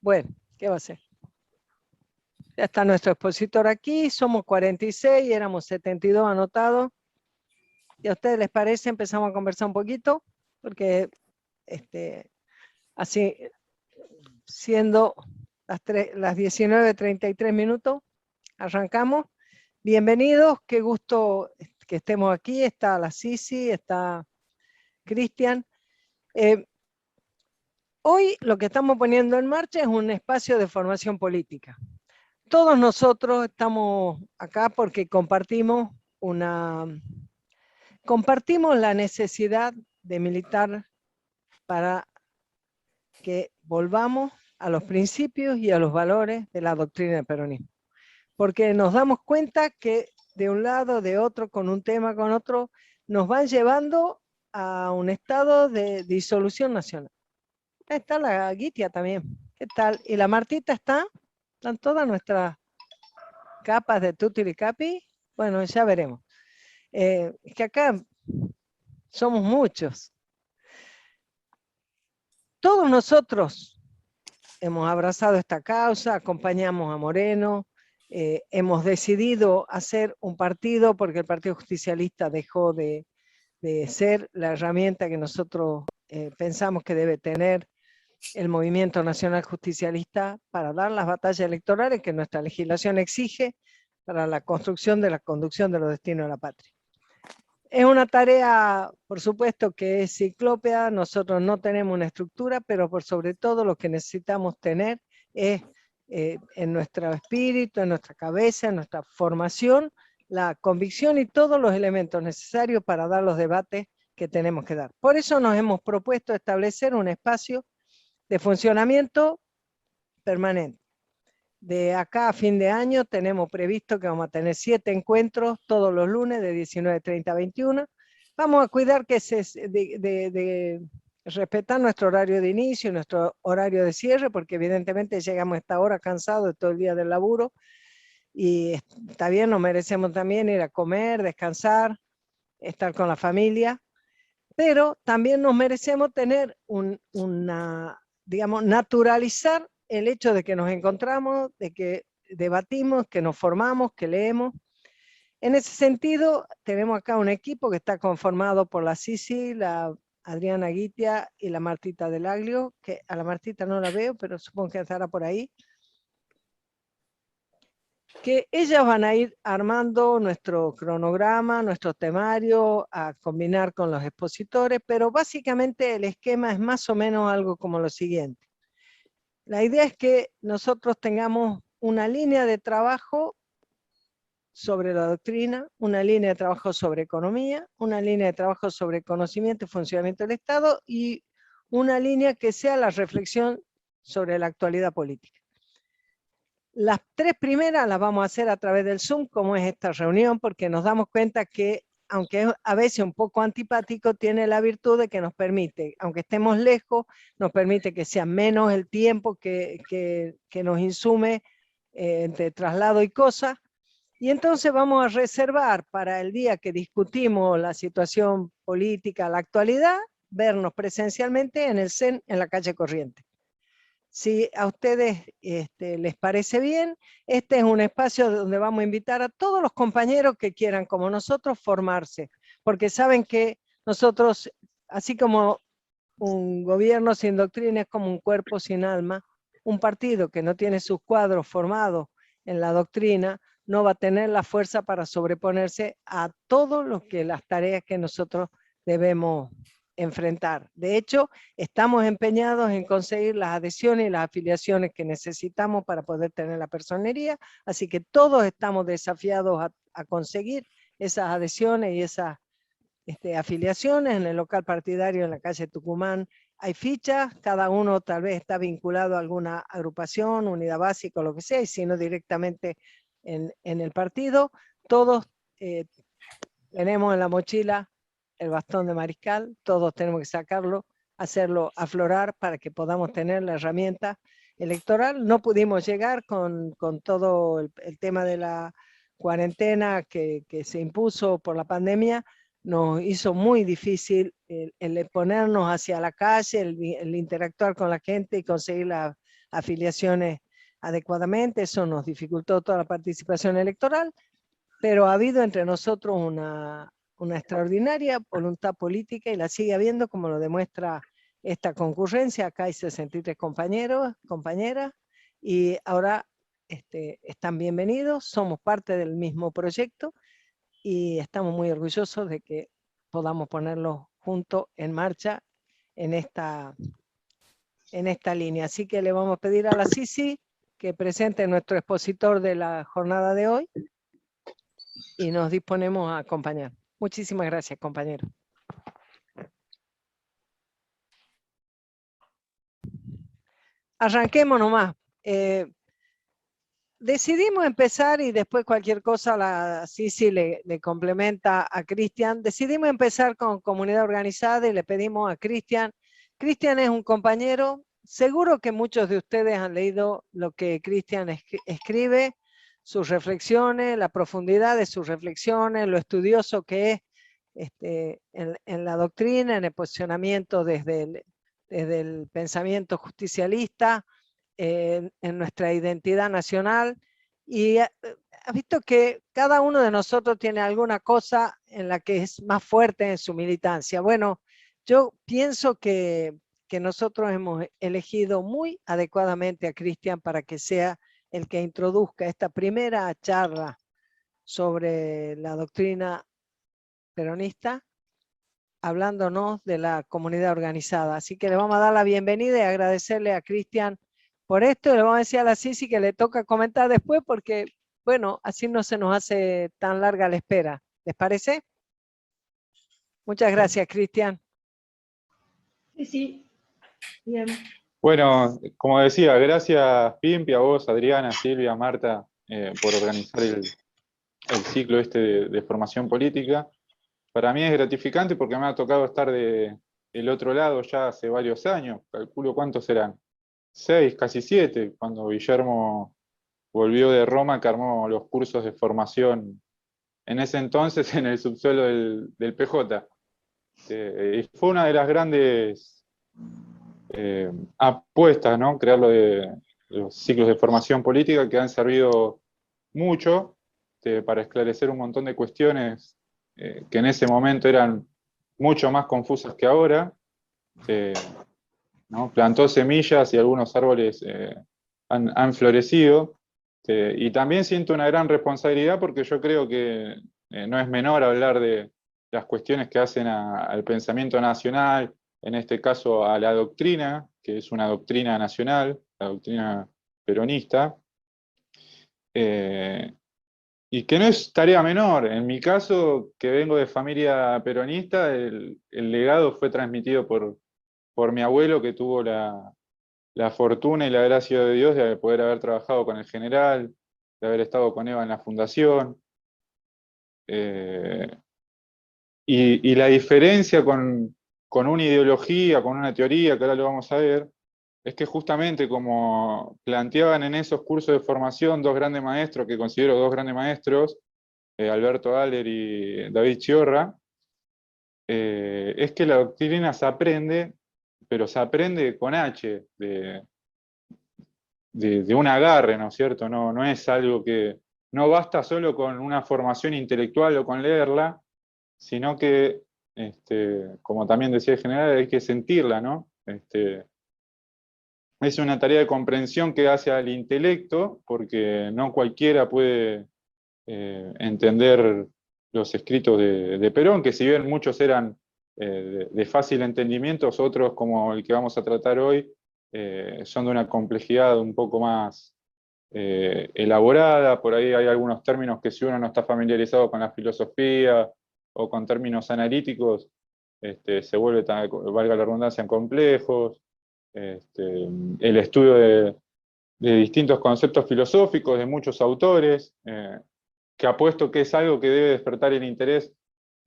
Bueno, ¿qué va a ser? Ya está nuestro expositor aquí, somos 46, éramos 72 anotados. ¿Y a ustedes les parece? Empezamos a conversar un poquito, porque así, siendo las 19:33 minutos, arrancamos. Bienvenidos, qué gusto que estemos aquí. Está la Sisi, está Cristian. Hoy lo que estamos poniendo en marcha es un espacio de formación política. Todos nosotros estamos acá porque compartimos la necesidad de militar para que volvamos a los principios y a los valores de la doctrina del peronismo. Porque nos damos cuenta que de un lado, de otro, con un tema, con otro, nos van llevando a un estado de disolución nacional. Ahí está la Guitia también. ¿Qué tal? ¿Y la Martita está? ¿Están todas nuestras capas de Tutilicapi? Bueno, ya veremos. Es que acá somos muchos. Todos nosotros hemos abrazado esta causa, acompañamos a Moreno, hemos decidido hacer un partido porque el Partido Justicialista dejó de ser la herramienta que nosotros pensamos que debe tener el Movimiento Nacional Justicialista para dar las batallas electorales que nuestra legislación exige para la construcción de la conducción de los destinos de la patria. Es una tarea, por supuesto, que es ciclópea. Nosotros no tenemos una estructura, pero por sobre todo lo que necesitamos tener es en nuestro espíritu, en nuestra cabeza, en nuestra formación, la convicción y todos los elementos necesarios para dar los debates que tenemos que dar. Por eso nos hemos propuesto establecer un espacio de funcionamiento permanente. De acá a fin de año tenemos previsto que vamos a tener 7 encuentros todos los lunes de 19:30 a 21. Vamos a cuidar que de respetar nuestro horario de inicio y nuestro horario de cierre, porque evidentemente llegamos a esta hora cansados de todo el día del laburo, y está bien, nos merecemos también ir a comer, descansar, estar con la familia, pero también nos merecemos tener digamos, naturalizar el hecho de que nos encontramos, de que debatimos, que nos formamos, que leemos. En ese sentido, tenemos acá un equipo que está conformado por la Sisi, la Adriana Guitia y la Martita del Aglio, que a la Martita no la veo, pero supongo que estará por ahí. Que ellas van a ir armando nuestro cronograma, nuestro temario, a combinar con los expositores, pero básicamente el esquema es más o menos algo como lo siguiente. La idea es que nosotros tengamos una línea de trabajo sobre la doctrina, una línea de trabajo sobre economía, una línea de trabajo sobre conocimiento y funcionamiento del Estado y una línea que sea la reflexión sobre la actualidad política. Las 3 primeras las vamos a hacer a través del Zoom, como es esta reunión, porque nos damos cuenta que, aunque es a veces un poco antipático, tiene la virtud de que nos permite, aunque estemos lejos, nos permite que sea menos el tiempo que nos insume entre traslado y cosas. Y entonces vamos a reservar para el día que discutimos la situación política, la actualidad, vernos presencialmente en el CEN, en la calle Corrientes. Si a ustedes les parece bien, este es un espacio donde vamos a invitar a todos los compañeros que quieran, como nosotros, formarse, porque saben que nosotros, así como un gobierno sin doctrina es como un cuerpo sin alma, un partido que no tiene sus cuadros formados en la doctrina no va a tener la fuerza para sobreponerse a todo lo que las tareas que nosotros debemos enfrentar. De hecho, estamos empeñados en conseguir las adhesiones y las afiliaciones que necesitamos para poder tener la personería, así que todos estamos desafiados a conseguir esas adhesiones y esas afiliaciones. En el local partidario en la calle Tucumán hay fichas, cada uno tal vez está vinculado a alguna agrupación, unidad básica o lo que sea, y si no directamente en el partido. Todos tenemos en la mochila el bastón de mariscal, todos tenemos que sacarlo, hacerlo aflorar para que podamos tener la herramienta electoral. No pudimos llegar con todo el tema de la cuarentena que se impuso por la pandemia, nos hizo muy difícil el ponernos hacia la calle, el interactuar con la gente y conseguir las afiliaciones adecuadamente. Eso nos dificultó toda la participación electoral, pero ha habido entre nosotros una extraordinaria voluntad política y la sigue habiendo, como lo demuestra esta concurrencia. Acá hay 63 compañeros, compañeras, y ahora están bienvenidos, somos parte del mismo proyecto y estamos muy orgullosos de que podamos ponerlo juntos en marcha en esta línea. Así que le vamos a pedir a la Sisi que presente nuestro expositor de la jornada de hoy y nos disponemos a acompañar. Muchísimas gracias, compañero. Arranquemos nomás. Decidimos empezar, y después cualquier cosa la Sisi le complementa a Cristian. Decidimos empezar con comunidad organizada y le pedimos a Cristian. Cristian es un compañero, seguro que muchos de ustedes han leído lo que Cristian escribe, sus reflexiones, la profundidad de sus reflexiones, lo estudioso que es en la doctrina, en el posicionamiento desde el pensamiento justicialista, en nuestra identidad nacional, y ha visto que cada uno de nosotros tiene alguna cosa en la que es más fuerte en su militancia. Bueno, yo pienso que nosotros hemos elegido muy adecuadamente a Cristian para que sea el que introduzca esta primera charla sobre la doctrina peronista, hablándonos de la comunidad organizada. Así que le vamos a dar la bienvenida y agradecerle a Cristian por esto, y le vamos a decir a la Sisi que le toca comentar después porque, bueno, así no se nos hace tan larga la espera. ¿Les parece? Muchas gracias, Cristian. Sí, bien. Bueno, como decía, gracias Pimpi, a vos, Adriana, Silvia, Marta, por organizar el ciclo de formación política. Para mí es gratificante porque me ha tocado estar del otro lado ya hace varios años, calculo cuántos serán, 6, casi 7, cuando Guillermo volvió de Roma, que armó los cursos de formación, en ese entonces en el subsuelo del PJ. Y fue una de las grandes apuestas, ¿no? Crear los ciclos de formación política, que han servido mucho para esclarecer un montón de cuestiones que en ese momento eran mucho más confusas que ahora. ¿No? Plantó semillas y algunos árboles han florecido. Y también siento una gran responsabilidad porque yo creo que no es menor hablar de las cuestiones que hacen al pensamiento nacional, en este caso a la doctrina, que es una doctrina nacional, la doctrina peronista, y que no es tarea menor. En mi caso, que vengo de familia peronista, el legado fue transmitido por mi abuelo, que tuvo la fortuna y la gracia de Dios de poder haber trabajado con el general, de haber estado con Eva en la fundación. Y la diferencia con una ideología, con una teoría, que ahora lo vamos a ver, es que justamente como planteaban en esos cursos de formación dos grandes maestros, que considero dos grandes maestros, Alberto Aller y David Chiorra, es que la doctrina se aprende, pero se aprende con H, de un agarre, ¿no es cierto? No es algo que... No basta solo con una formación intelectual o con leerla, sino que, como también decía el general, hay que sentirla, ¿no? Es una tarea de comprensión que hace al intelecto, porque no cualquiera puede entender los escritos de Perón, que si bien muchos eran de fácil entendimiento, otros, como el que vamos a tratar hoy, son de una complejidad un poco más elaborada. Por ahí hay algunos términos que, si uno no está familiarizado con la filosofía o con términos analíticos, se vuelve, valga la redundancia, complejos. El estudio de distintos conceptos filosóficos de muchos autores, que apuesto que es algo que debe despertar el interés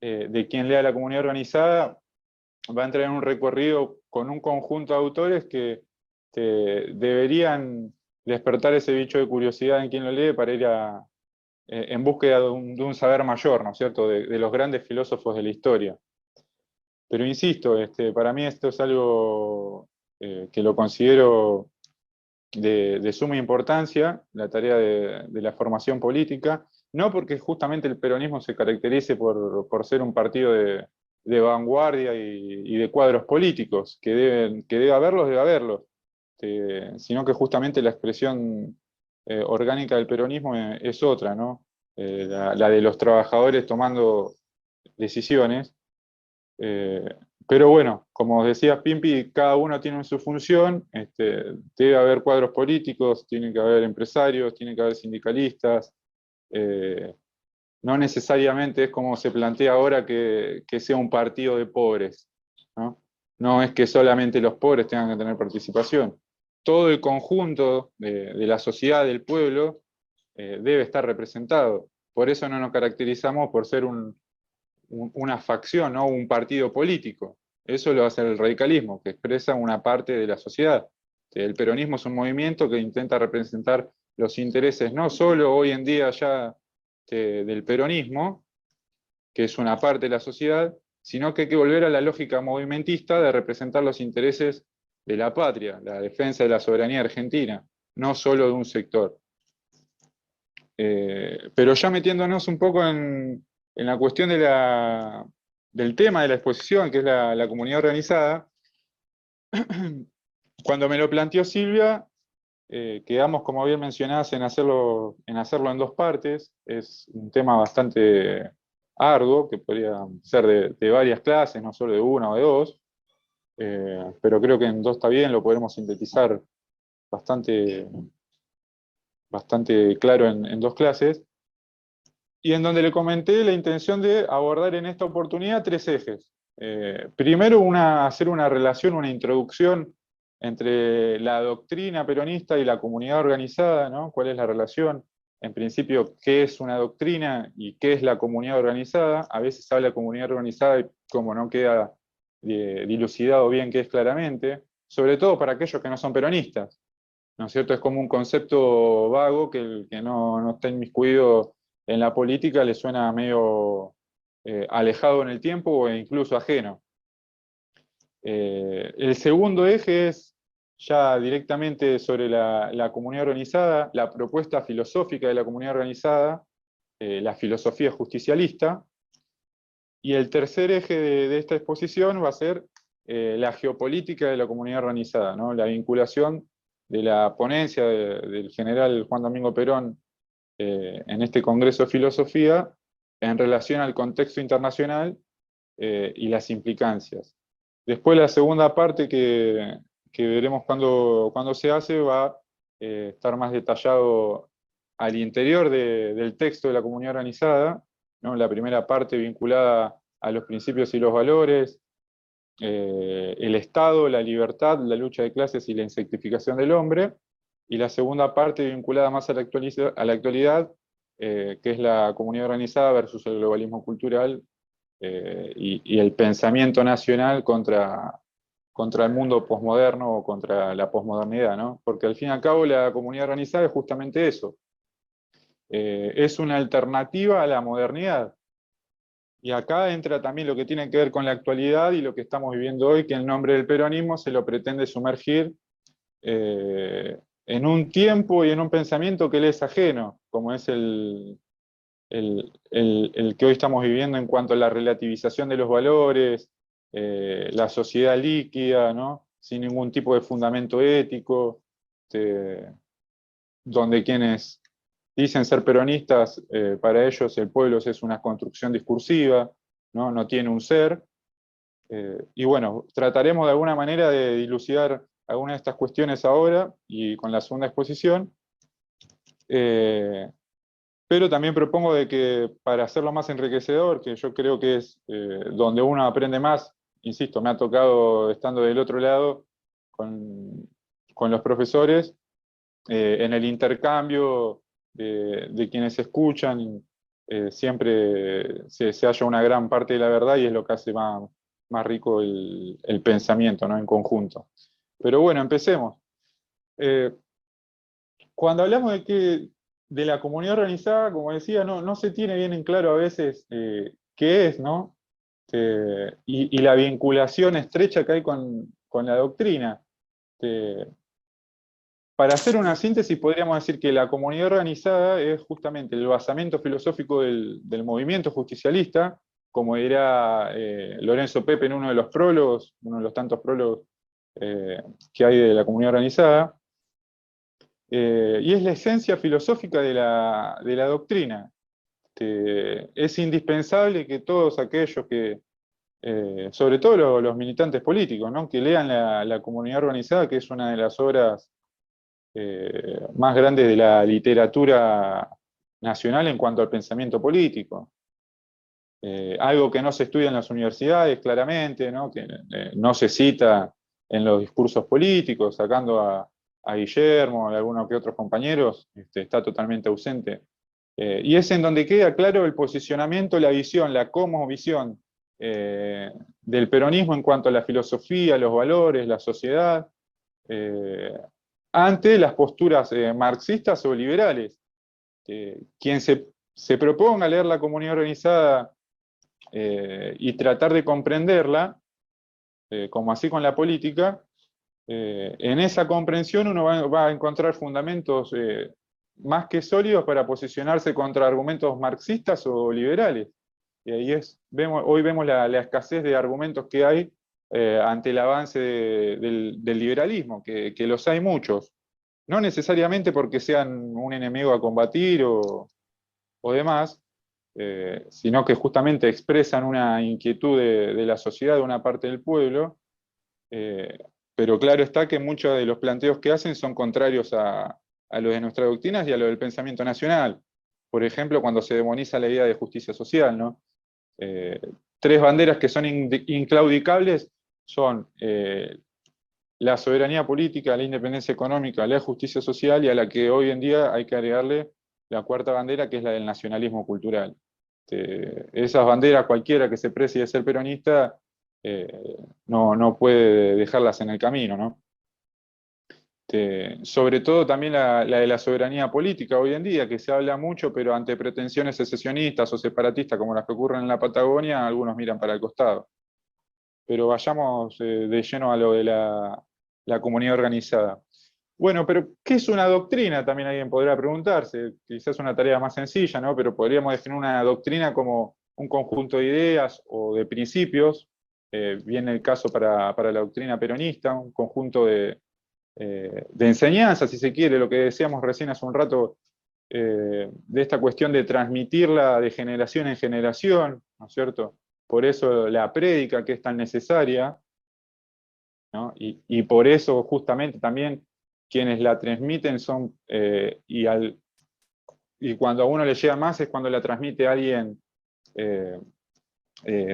de quien lea la comunidad organizada, va a entrar en un recorrido con un conjunto de autores que deberían despertar ese bicho de curiosidad en quien lo lee para ir en búsqueda de un saber mayor, ¿no es cierto?, de los grandes filósofos de la historia. pero insisto, para mí esto es algo que lo considero de suma importancia, la tarea de la formación política, no porque justamente el peronismo se caracterice por ser un partido de vanguardia y de cuadros políticos, que debe haberlos, sino que justamente la expresión orgánica del peronismo es otra, ¿no? La de los trabajadores tomando decisiones. Pero bueno, como decía Pimpi, cada uno tiene su función, debe haber cuadros políticos, tiene que haber empresarios, tiene que haber sindicalistas, no necesariamente es como se plantea ahora que sea un partido de pobres, ¿no? No es que solamente los pobres tengan que tener participación. Todo el conjunto de la sociedad, del pueblo, debe estar representado. Por eso no nos caracterizamos por ser una facción, ¿no? Un partido político. Eso lo hace el radicalismo, que expresa una parte de la sociedad. El peronismo es un movimiento que intenta representar los intereses no solo hoy en día ya del peronismo, que es una parte de la sociedad, sino que hay que volver a la lógica movimentista de representar los intereses de la patria, la defensa de la soberanía argentina, no solo de un sector. Pero ya metiéndonos un poco en la cuestión del tema de la exposición, que es la comunidad organizada, cuando me lo planteó Silvia, quedamos, como bien mencionás, en hacerlo en dos partes. Es un tema bastante arduo, que podría ser de varias clases, no solo de una o de dos, pero creo que en dos está bien, lo podremos sintetizar bastante, bastante claro en dos clases, y en donde le comenté la intención de abordar en esta oportunidad tres ejes. Primero, hacer una relación, una introducción entre la doctrina peronista y la comunidad organizada, ¿no? ¿Cuál es la relación? En principio, ¿qué es una doctrina y qué es la comunidad organizada? A veces se habla de comunidad organizada y como no queda dilucidado bien qué es claramente, sobre todo para aquellos que no son peronistas, ¿no es cierto? Es como un concepto vago que el que no está inmiscuido en la política le suena medio alejado en el tiempo o incluso ajeno. El segundo eje es ya directamente sobre la comunidad organizada, la propuesta filosófica de la comunidad organizada, la filosofía justicialista. Y el tercer eje de esta exposición va a ser la geopolítica de la comunidad organizada, ¿no? La vinculación de la ponencia del general Juan Domingo Perón en este Congreso de Filosofía en relación al contexto internacional y las implicancias. Después la segunda parte que veremos cuando se hace va a estar más detallado al interior del texto de la comunidad organizada, ¿no? La primera parte vinculada a los principios y los valores, el Estado, la libertad, la lucha de clases y la insectificación del hombre, y la segunda parte vinculada más a la actualidad, que es la comunidad organizada versus el globalismo cultural y el pensamiento nacional contra el mundo posmoderno o contra la posmodernidad, ¿no? Porque al fin y al cabo la comunidad organizada es justamente eso. Es una alternativa a la modernidad. Y acá entra también lo que tiene que ver con la actualidad y lo que estamos viviendo hoy, que en nombre del peronismo se lo pretende sumergir en un tiempo y en un pensamiento que le es ajeno, como es el que hoy estamos viviendo en cuanto a la relativización de los valores, la sociedad líquida, ¿no? Sin ningún tipo de fundamento ético, donde quienes dicen ser peronistas, para ellos el pueblo es una construcción discursiva, no tiene un ser. Y bueno, trataremos de alguna manera de dilucidar algunas de estas cuestiones ahora y con la segunda exposición. Pero también propongo de que para hacerlo más enriquecedor, que yo creo que es donde uno aprende más, insisto, me ha tocado estando del otro lado con los profesores, en el intercambio de quienes escuchan, siempre se halla una gran parte de la verdad y es lo que hace más rico el pensamiento, ¿no? En conjunto. Pero bueno, empecemos. Cuando hablamos de la comunidad organizada, como decía, no se tiene bien en claro a veces qué es, ¿no? y la vinculación estrecha que hay con la doctrina. Para hacer una síntesis, podríamos decir que la comunidad organizada es justamente el basamento filosófico del movimiento justicialista, como dirá Lorenzo Pepe en uno de los prólogos, uno de los tantos prólogos que hay de la comunidad organizada, y es la esencia filosófica de la doctrina. Es indispensable que todos aquellos que, sobre todo los militantes políticos, ¿no?, que lean la comunidad organizada, que es una de las obras más grandes de la literatura nacional en cuanto al pensamiento político. Algo que no se estudia en las universidades, claramente, ¿no?, que no se cita en los discursos políticos, sacando a Guillermo, a algunos que otros compañeros, está totalmente ausente. Y es en donde queda claro el posicionamiento, la visión, la cosmovisión del peronismo en cuanto a la filosofía, los valores, la sociedad, ante las posturas marxistas o liberales. Quien se proponga leer la comunidad organizada y tratar de comprenderla, como así con la política, en esa comprensión uno va a encontrar fundamentos más que sólidos para posicionarse contra argumentos marxistas o liberales. Y ahí hoy vemos la escasez de argumentos que hay ante el avance del liberalismo, que los hay muchos. No necesariamente porque sean un enemigo a combatir o demás, sino que justamente expresan una inquietud de la sociedad, de una parte del pueblo, pero claro está que muchos de los planteos que hacen son contrarios a los de nuestras doctrinas y a lo del pensamiento nacional. Por ejemplo, cuando se demoniza la idea de justicia social, ¿no? Tres banderas que son inclaudicables son la soberanía política, la independencia económica, la justicia social, y a la que hoy en día hay que agregarle la cuarta bandera, que es la del nacionalismo cultural. Esas banderas, cualquiera que se precie de ser peronista, no puede dejarlas en el camino, ¿no? Sobre todo también la de la soberanía política hoy en día, que se habla mucho, pero ante pretensiones secesionistas o separatistas como las que ocurren en la Patagonia, algunos miran para el costado. Pero vayamos de lleno a lo de la comunidad organizada. Bueno, pero ¿qué es una doctrina? También alguien podrá preguntarse, quizás una tarea más sencilla, ¿no? Pero podríamos definir una doctrina como un conjunto de ideas o de principios, viene el caso para la doctrina peronista, un conjunto de enseñanza, si se quiere, lo que decíamos recién hace un rato, de esta cuestión de transmitirla de generación en generación, ¿no es cierto? Por eso la prédica que es tan necesaria, ¿no? Y por eso justamente también quienes la transmiten son, y cuando a uno le llega más es cuando la transmite alguien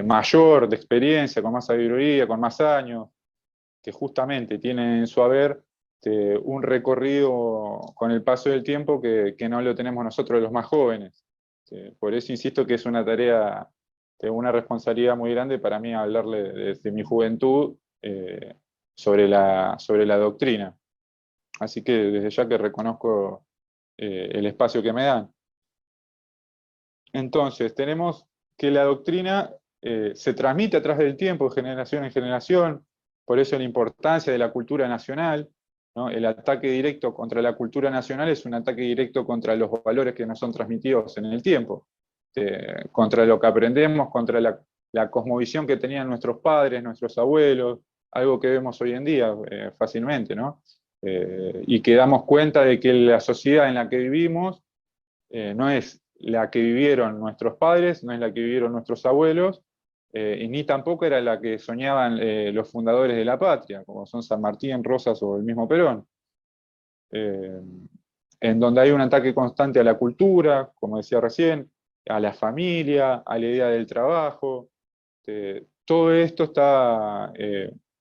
mayor, de experiencia, con más sabiduría, con más años, que justamente tiene en su haber un recorrido con el paso del tiempo que no lo tenemos nosotros los más jóvenes. Por eso insisto que es una tarea, una responsabilidad muy grande para mí hablarle desde mi juventud sobre la doctrina. Así que desde ya que reconozco el espacio que me dan. Entonces, tenemos que la doctrina se transmite a través del tiempo, de generación en generación, por eso la importancia de la cultura nacional, ¿no? El ataque directo contra la cultura nacional es un ataque directo contra los valores que nos son transmitidos en el tiempo, contra lo que aprendemos, contra la cosmovisión que tenían nuestros padres, nuestros abuelos, algo que vemos hoy en día fácilmente, ¿no? Y que damos cuenta de que la sociedad en la que vivimos no es la que vivieron nuestros padres, no es la que vivieron nuestros abuelos, y ni tampoco era la que soñaban los fundadores de la patria, como son San Martín, Rosas o el mismo Perón. En donde hay un ataque constante a la cultura, como decía recién, a la familia, a la idea del trabajo. Todo esto está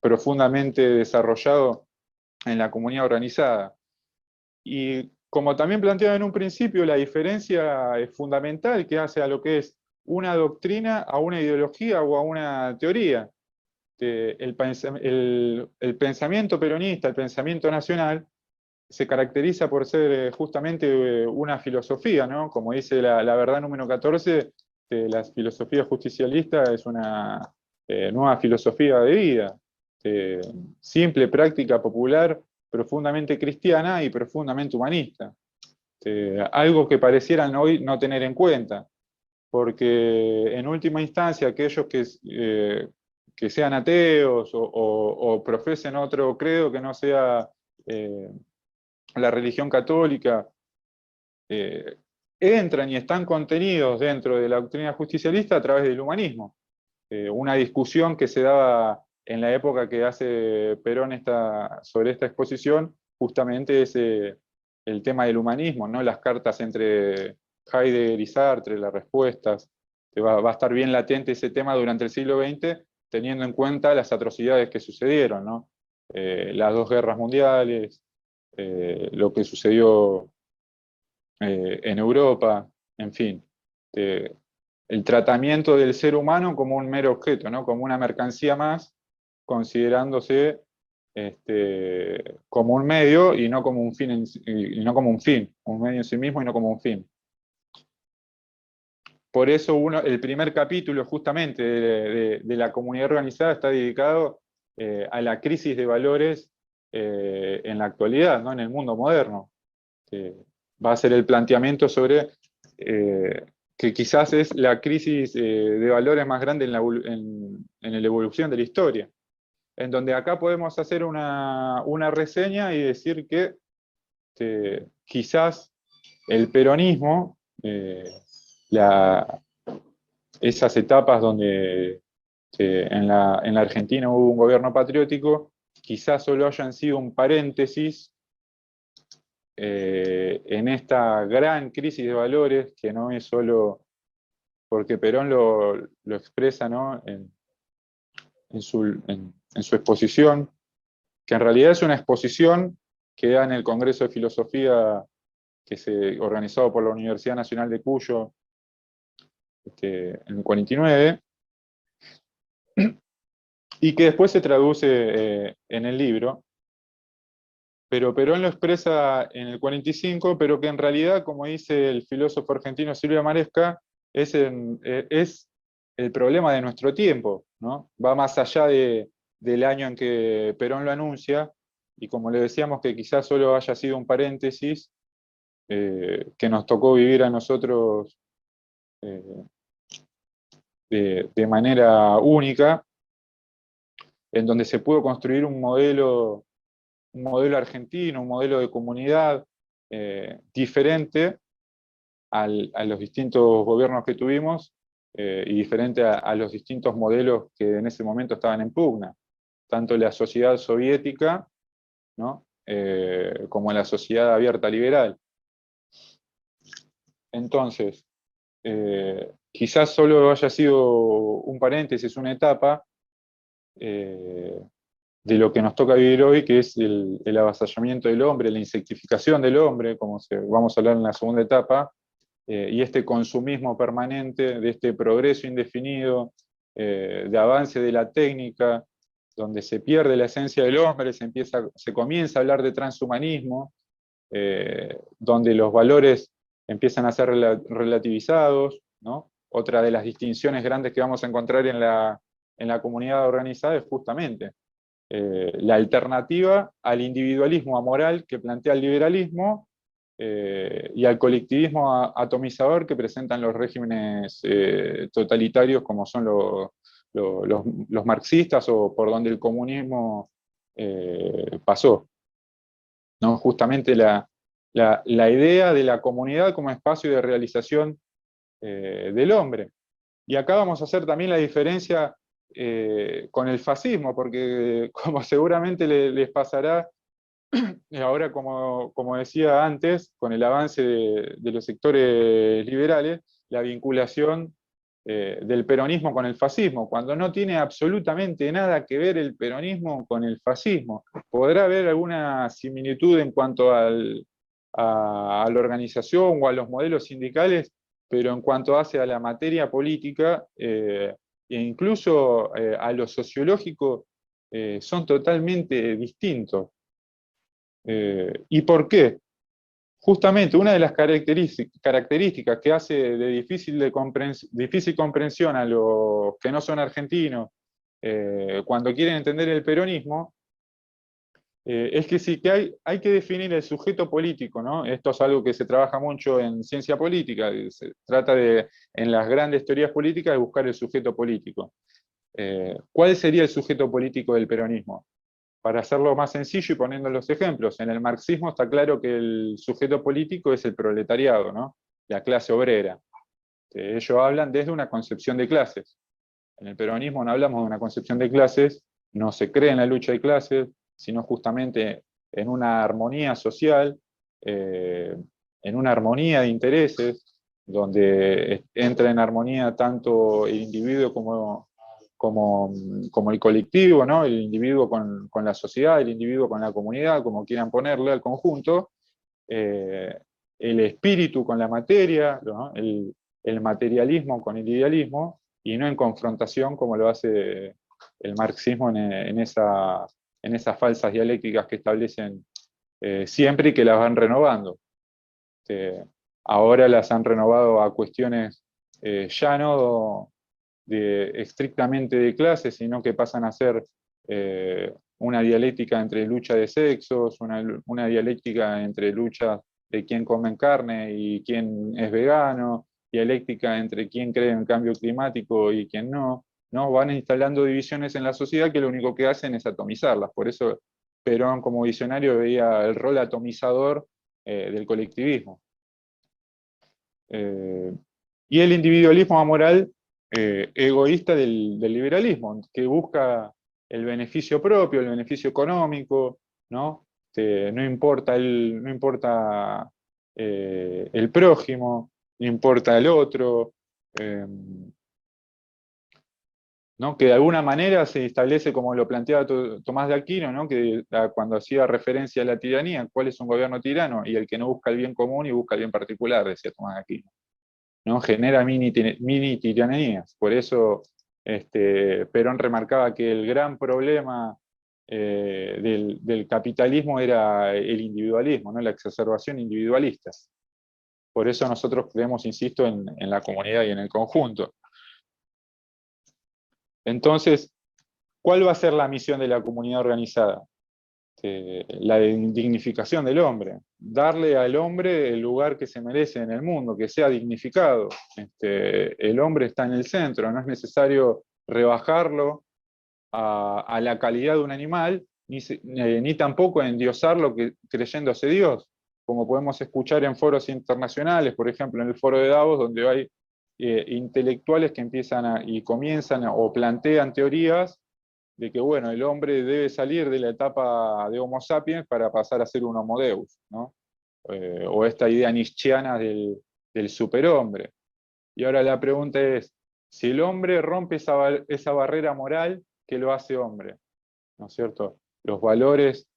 profundamente desarrollado en la comunidad organizada. Y como también planteaba en un principio, la diferencia es fundamental que hace a lo que es una doctrina, a una ideología o a una teoría. El pensamiento peronista, el pensamiento nacional, se caracteriza por ser justamente una filosofía, ¿no? Como dice la verdad número 14, la filosofía justicialista es una nueva filosofía de vida, simple, práctica, popular, profundamente cristiana y profundamente humanista. Algo que parecieran hoy no tener en cuenta, porque en última instancia aquellos que sean ateos o profesen otro credo que no sea la religión católica, entran y están contenidos dentro de la doctrina justicialista a través del humanismo. Una discusión que se daba en la época que hace Perón sobre esta exposición, justamente es el tema del humanismo, ¿no? Las cartas entre Heidegger y Sartre, las respuestas. Va a estar bien latente ese tema durante el siglo XX, teniendo en cuenta las atrocidades que sucedieron, ¿no? Las dos guerras mundiales, lo que sucedió en Europa, en fin. El tratamiento del ser humano como un mero objeto, ¿no? Como una mercancía más, considerándose como un medio y no como un fin, un medio en sí mismo y no como un fin. Por eso el primer capítulo justamente de la comunidad organizada está dedicado a la crisis de valores en la actualidad, ¿no? En el mundo moderno. Va a ser el planteamiento sobre que quizás es la crisis de valores más grande en la evolución de la historia, en donde acá podemos hacer una reseña y decir que quizás el peronismo, esas etapas donde en la Argentina hubo un gobierno patriótico, quizás solo hayan sido un paréntesis en esta gran crisis de valores, que no es solo porque Perón lo expresa, ¿no? en su exposición, que en realidad es una exposición que da en el Congreso de Filosofía que se organizado por la Universidad Nacional de Cuyo en el 49, y que después se traduce en el libro, pero Perón lo expresa en el 45, pero que en realidad, como dice el filósofo argentino Silvio Maresca, es el problema de nuestro tiempo, ¿no? Va más allá del año en que Perón lo anuncia, y como le decíamos que quizás solo haya sido un paréntesis que nos tocó vivir a nosotros de manera única, en donde se pudo construir un modelo argentino, un modelo de comunidad diferente a los distintos gobiernos que tuvimos y diferente a los distintos modelos que en ese momento estaban en pugna, tanto la sociedad soviética, ¿no? Como la sociedad abierta liberal. Entonces, quizás solo haya sido un paréntesis, una etapa, de lo que nos toca vivir hoy, que es el avasallamiento del hombre, la insectificación del hombre, como vamos a hablar en la segunda etapa, y este consumismo permanente, de este progreso indefinido, de avance de la técnica, donde se pierde la esencia del hombre, se comienza a hablar de transhumanismo, donde los valores empiezan a ser relativizados, ¿no? Otra de las distinciones grandes que vamos a encontrar en la comunidad organizada es justamente la alternativa al individualismo amoral que plantea el liberalismo y al colectivismo atomizador que presentan los regímenes totalitarios como son los marxistas o por donde el comunismo pasó, ¿no? Justamente la idea de la comunidad como espacio de realización del hombre. Y acá vamos a hacer también la diferencia con el fascismo, porque como seguramente les pasará, ahora como decía antes, con el avance de los sectores liberales, la vinculación del peronismo con el fascismo, cuando no tiene absolutamente nada que ver el peronismo con el fascismo. Podrá haber alguna similitud en cuanto a la organización o a los modelos sindicales, pero en cuanto hace a la materia política e incluso a lo sociológico, son totalmente distintos. ¿Y por qué? justamente una de las características que hace de difícil comprensión a los que no son argentinos cuando quieren entender el peronismo, es que sí, que hay que definir el sujeto político, ¿no? Esto es algo que se trabaja mucho en ciencia política, se trata de, en las grandes teorías políticas, de buscar el sujeto político. ¿Cuál sería el sujeto político del peronismo? Para hacerlo más sencillo y poniendo los ejemplos, en el marxismo está claro que el sujeto político es el proletariado, ¿no? La clase obrera. Ellos hablan desde una concepción de clases. En el peronismo no hablamos de una concepción de clases, no se cree en la lucha de clases, sino justamente en una armonía social, en una armonía de intereses, donde entra en armonía tanto el individuo como el colectivo, ¿no? El individuo con la sociedad, el individuo con la comunidad, como quieran ponerle al conjunto, el espíritu con la materia, ¿no? El materialismo con el idealismo, y no en confrontación como lo hace el marxismo en esas falsas dialécticas que establecen siempre y que las van renovando. Ahora las han renovado a cuestiones ya no estrictamente de clases, sino que pasan a ser una dialéctica entre lucha de sexos, una dialéctica entre lucha de quién come carne y quién es vegano, dialéctica entre quién cree en el cambio climático y quién no, ¿no? Van instalando divisiones en la sociedad que lo único que hacen es atomizarlas. Por eso Perón como visionario veía el rol atomizador del colectivismo. Y el individualismo amoral egoísta del liberalismo, que busca el beneficio propio, el beneficio económico, ¿no? No importa el prójimo, no importa el otro, ¿no? Que de alguna manera se establece, como lo planteaba Tomás de Aquino, ¿no? Que cuando hacía referencia a la tiranía, ¿cuál es un gobierno tirano? Y el que no busca el bien común y busca el bien particular, decía Tomás de Aquino, ¿no? Genera mini tiranías. Por eso Perón remarcaba que el gran problema del capitalismo era el individualismo, ¿no? La exacerbación individualista. Por eso nosotros creemos, insisto, en la comunidad y en el conjunto. Entonces, ¿cuál va a ser la misión de la comunidad organizada? La dignificación del hombre, darle al hombre el lugar que se merece en el mundo, que sea dignificado. El hombre está en el centro, no es necesario rebajarlo a la calidad de un animal, ni tampoco endiosarlo creyéndose Dios, como podemos escuchar en foros internacionales, por ejemplo en el foro de Davos, donde hay intelectuales que comienzan o plantean teorías de que, bueno, el hombre debe salir de la etapa de Homo sapiens para pasar a ser un Homo Deus, ¿no? O esta idea nietzscheana del superhombre. Y ahora la pregunta es, si el hombre rompe esa barrera moral, ¿qué lo hace hombre? ¿No es cierto? Los valores,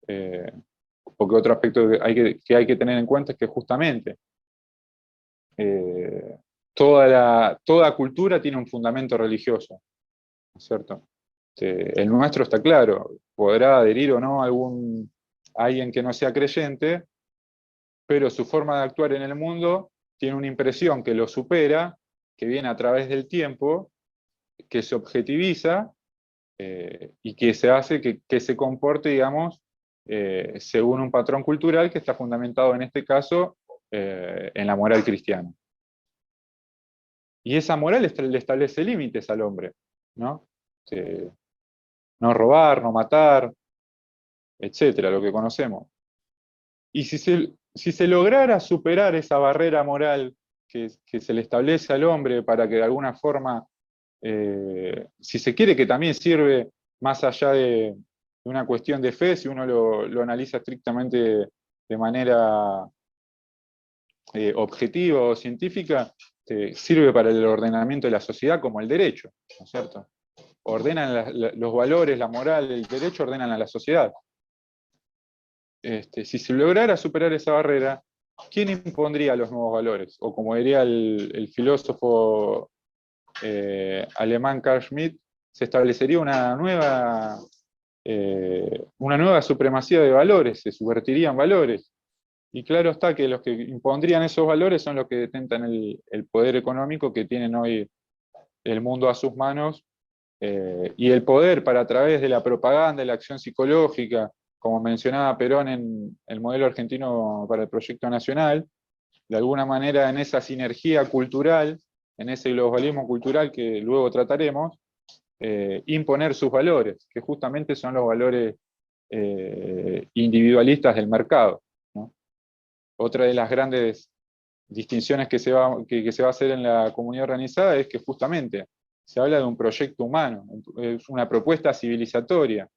porque otro aspecto que hay que tener en cuenta es que justamente toda cultura tiene un fundamento religioso, ¿no es cierto? El nuestro está claro, podrá adherir o no a alguien que no sea creyente, pero su forma de actuar en el mundo tiene una impresión que lo supera, que viene a través del tiempo, que se objetiviza y que se hace que se comporte, digamos, según un patrón cultural que está fundamentado en este caso en la moral cristiana. Y esa moral le establece límites al hombre, ¿no? No robar, no matar, etcétera, lo que conocemos. Y si se lograra superar esa barrera moral que se le establece al hombre para que de alguna forma, si se quiere, que también sirve más allá de una cuestión de fe, si uno lo analiza estrictamente de manera objetiva o científica, sirve para el ordenamiento de la sociedad como el derecho, ¿no es cierto? Ordenan los valores, la moral, el derecho ordenan a la sociedad. Si se lograra superar esa barrera, ¿quién impondría los nuevos valores? O como diría el filósofo alemán Carl Schmitt, se establecería una nueva supremacía de valores, se subvertirían valores. Y claro está que los que impondrían esos valores son los que detentan el poder económico que tienen hoy el mundo a sus manos, y el poder para a través de la propaganda, la acción psicológica, como mencionaba Perón en el modelo argentino para el proyecto nacional, de alguna manera en esa sinergia cultural, en ese globalismo cultural que luego trataremos, imponer sus valores, que justamente son los valores individualistas del mercado, ¿no? Otra de las grandes distinciones que se va a hacer en la comunidad organizada es que justamente se habla de un proyecto humano, es una propuesta civilizatoria,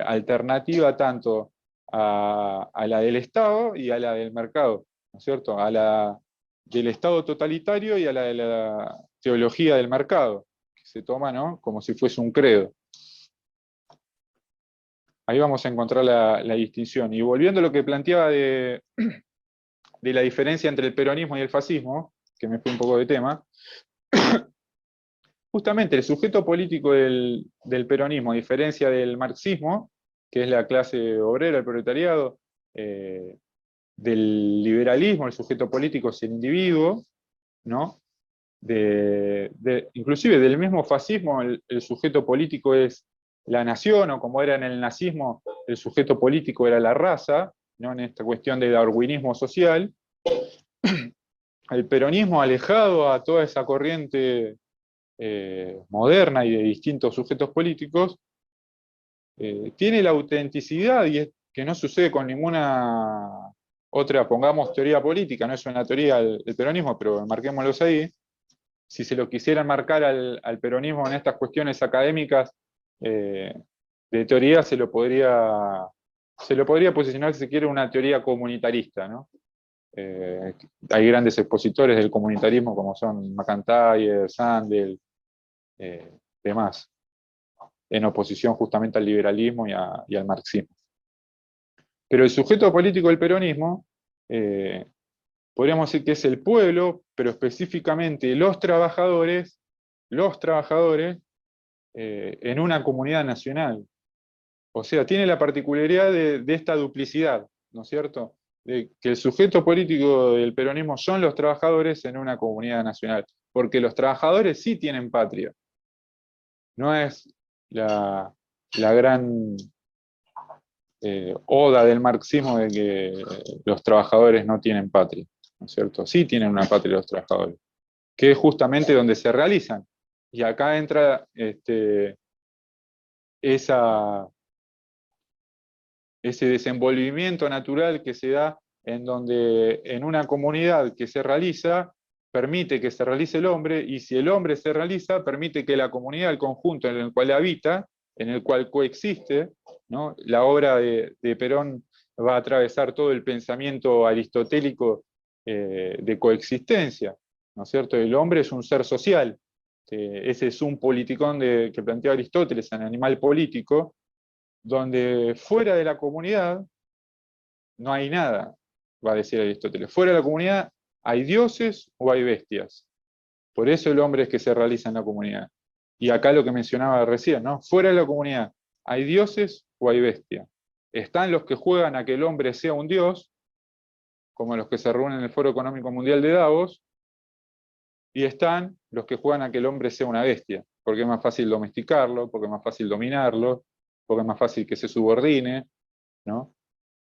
alternativa tanto a la del Estado y a la del mercado, ¿no es cierto? A la del Estado totalitario y a la de la teología del mercado, que se toma, ¿no?, como si fuese un credo. Ahí vamos a encontrar la distinción. Y volviendo a lo que planteaba de la diferencia entre el peronismo y el fascismo, que me fue un poco de tema, justamente el sujeto político del peronismo, a diferencia del marxismo, que es la clase obrera, el proletariado, del liberalismo, el sujeto político es el individuo, ¿no? Inclusive del mismo fascismo, el sujeto político es la nación, o como era en el nazismo, el sujeto político era la raza, ¿no?, en esta cuestión de darwinismo social. El peronismo, alejado a toda esa corriente moderna y de distintos sujetos políticos, tiene la autenticidad, y es que no sucede con ninguna otra, pongamos, teoría política, no es una teoría el peronismo, pero marquémoslos ahí. Si se lo quisieran marcar al peronismo en estas cuestiones académicas, de teoría se lo podría posicionar, si se quiere, una teoría comunitarista, ¿no? Hay grandes expositores del comunitarismo como son McIntyre, Sandel, demás, en oposición justamente al liberalismo y al marxismo. Pero el sujeto político del peronismo, podríamos decir que es el pueblo, pero específicamente los trabajadores, en una comunidad nacional. O sea, tiene la particularidad de esta duplicidad, ¿no es cierto?, de que el sujeto político del peronismo son los trabajadores en una comunidad nacional, porque los trabajadores sí tienen patria. No es la gran oda del marxismo de que los trabajadores no tienen patria, ¿no es cierto? Sí tienen una patria los trabajadores, que es justamente donde se realizan. Y acá entra ese desenvolvimiento natural que se da en donde en una comunidad que se realiza, permite que se realice el hombre, y si el hombre se realiza, permite que la comunidad, el conjunto en el cual habita, en el cual coexiste, ¿no? La obra de Perón va a atravesar todo el pensamiento aristotélico de coexistencia, ¿no es cierto? El hombre es un ser social, ese es un politicón que plantea Aristóteles, un animal político, donde fuera de la comunidad no hay nada, va a decir Aristóteles. Fuera de la comunidad hay dioses o hay bestias. Por eso el hombre es que se realiza en la comunidad. Y acá lo que mencionaba recién, ¿no? Fuera de la comunidad hay dioses o hay bestias. Están los que juegan a que el hombre sea un dios, como los que se reúnen en el Foro Económico Mundial de Davos, y están los que juegan a que el hombre sea una bestia, porque es más fácil domesticarlo, porque es más fácil dominarlo, porque es más fácil que se subordine, ¿no?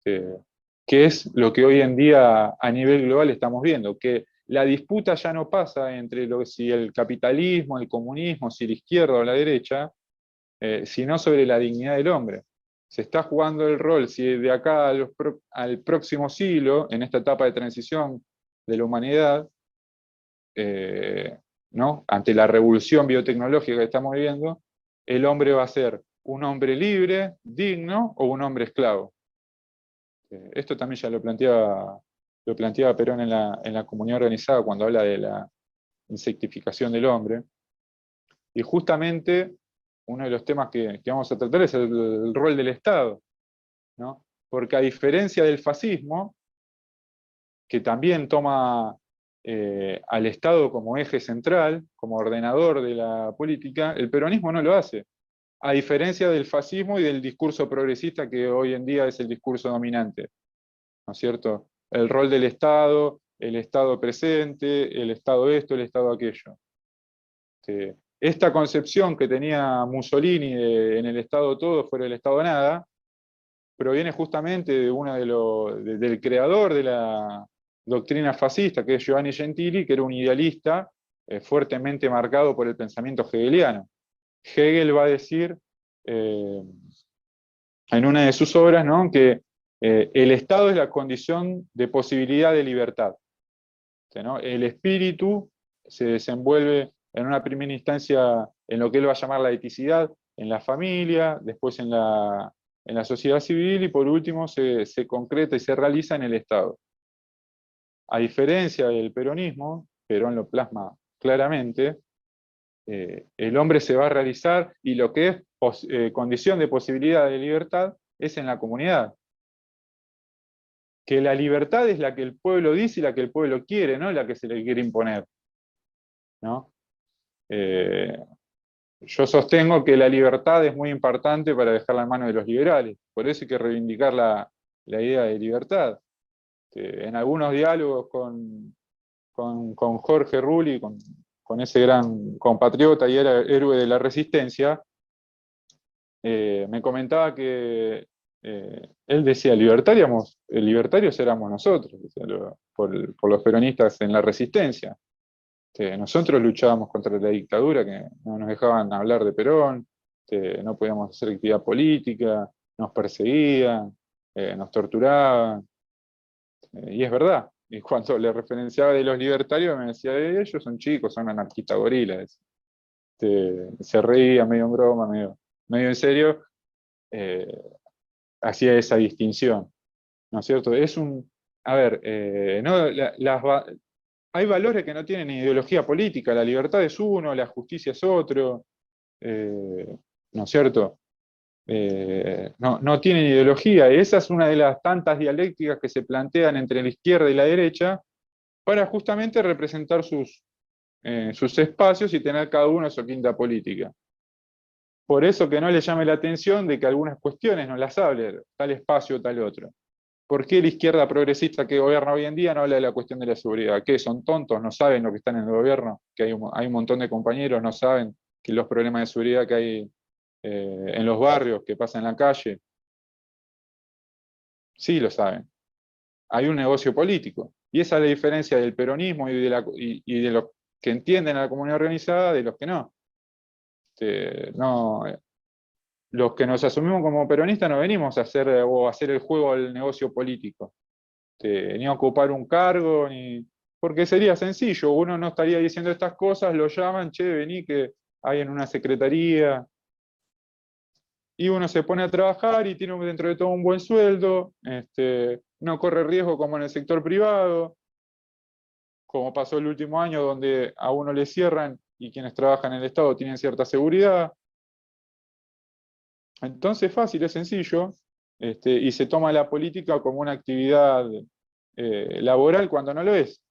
Que es lo que hoy en día a nivel global estamos viendo, que la disputa ya no pasa entre si el capitalismo, el comunismo, si la izquierda o la derecha, sino sobre la dignidad del hombre. Se está jugando el rol, si de acá al próximo siglo, en esta etapa de transición de la humanidad, ¿no?, ante la revolución biotecnológica que estamos viviendo, el hombre va a ser un hombre libre, digno, o un hombre esclavo. Esto también ya lo planteaba Perón en la comunidad organizada cuando habla de la insectificación del hombre. Y justamente uno de los temas que vamos a tratar es el rol del Estado, ¿no? Porque a diferencia del fascismo, que también toma al Estado como eje central, como ordenador de la política, el peronismo no lo hace. A diferencia del fascismo y del discurso progresista que hoy en día es el discurso dominante, ¿no es cierto? el rol del Estado, el Estado presente, el Estado esto, el Estado aquello. Esta concepción que tenía Mussolini en el Estado todo fuera del Estado nada, proviene justamente de del creador de la doctrina fascista, que es Giovanni Gentili, que era un idealista fuertemente marcado por el pensamiento hegeliano. Hegel va a decir en una de sus obras, ¿no?, que el Estado es la condición de posibilidad de libertad. ¿No? El espíritu se desenvuelve en una primera instancia en lo que él va a llamar la eticidad, en la familia, después en la sociedad civil y por último se concreta y se realiza en el Estado. A diferencia del peronismo, Perón lo plasma claramente, el hombre se va a realizar y lo que es condición de posibilidad de libertad es en la comunidad. Que la libertad es la que el pueblo dice y la que el pueblo quiere, no la que se le quiere imponer, ¿no? Yo sostengo que la libertad es muy importante para dejarla en manos de los liberales, por eso hay que reivindicar la idea de libertad. En algunos diálogos con Jorge Rulli, con ese gran compatriota y era héroe de la resistencia, me comentaba que él decía, libertarios éramos nosotros, por los peronistas en la resistencia. Nosotros luchábamos contra la dictadura, que no nos dejaban hablar de Perón, no podíamos hacer actividad política, nos perseguían, nos torturaban, y es verdad. Y cuando le referenciaba de los libertarios me decía, ellos son chicos, son anarquistas gorilas. Se reía medio en broma, medio en serio, hacía esa distinción, ¿no es cierto? A ver, hay valores que no tienen ideología política, la libertad es uno, la justicia es otro, ¿no es cierto? No tienen ideología, y esa es una de las tantas dialécticas que se plantean entre la izquierda y la derecha para justamente representar sus espacios y tener cada uno su quinta política. Por eso que no le llame la atención de que algunas cuestiones no las hable, tal espacio, tal otro. ¿Por qué la izquierda progresista que gobierna hoy en día no habla de la cuestión de la seguridad? ¿Qué? ¿Son tontos? ¿No saben lo que están en el gobierno? Que hay un montón de compañeros, no saben que los problemas de seguridad que hay en los barrios, que pasa en la calle. Sí lo saben. Hay un negocio político. Y esa es la diferencia del peronismo y de los que entienden a la comunidad organizada de los que no. Los que nos asumimos como peronistas no venimos a hacer el juego al negocio político. Ni a ocupar un cargo, porque sería sencillo, uno no estaría diciendo estas cosas, lo llaman, che, vení que hay en una secretaría, y uno se pone a trabajar y tiene dentro de todo un buen sueldo, no corre riesgo como en el sector privado, como pasó el último año donde a uno le cierran y quienes trabajan en el Estado tienen cierta seguridad. Entonces es fácil, es sencillo, y se toma la política como una actividad laboral cuando no lo es.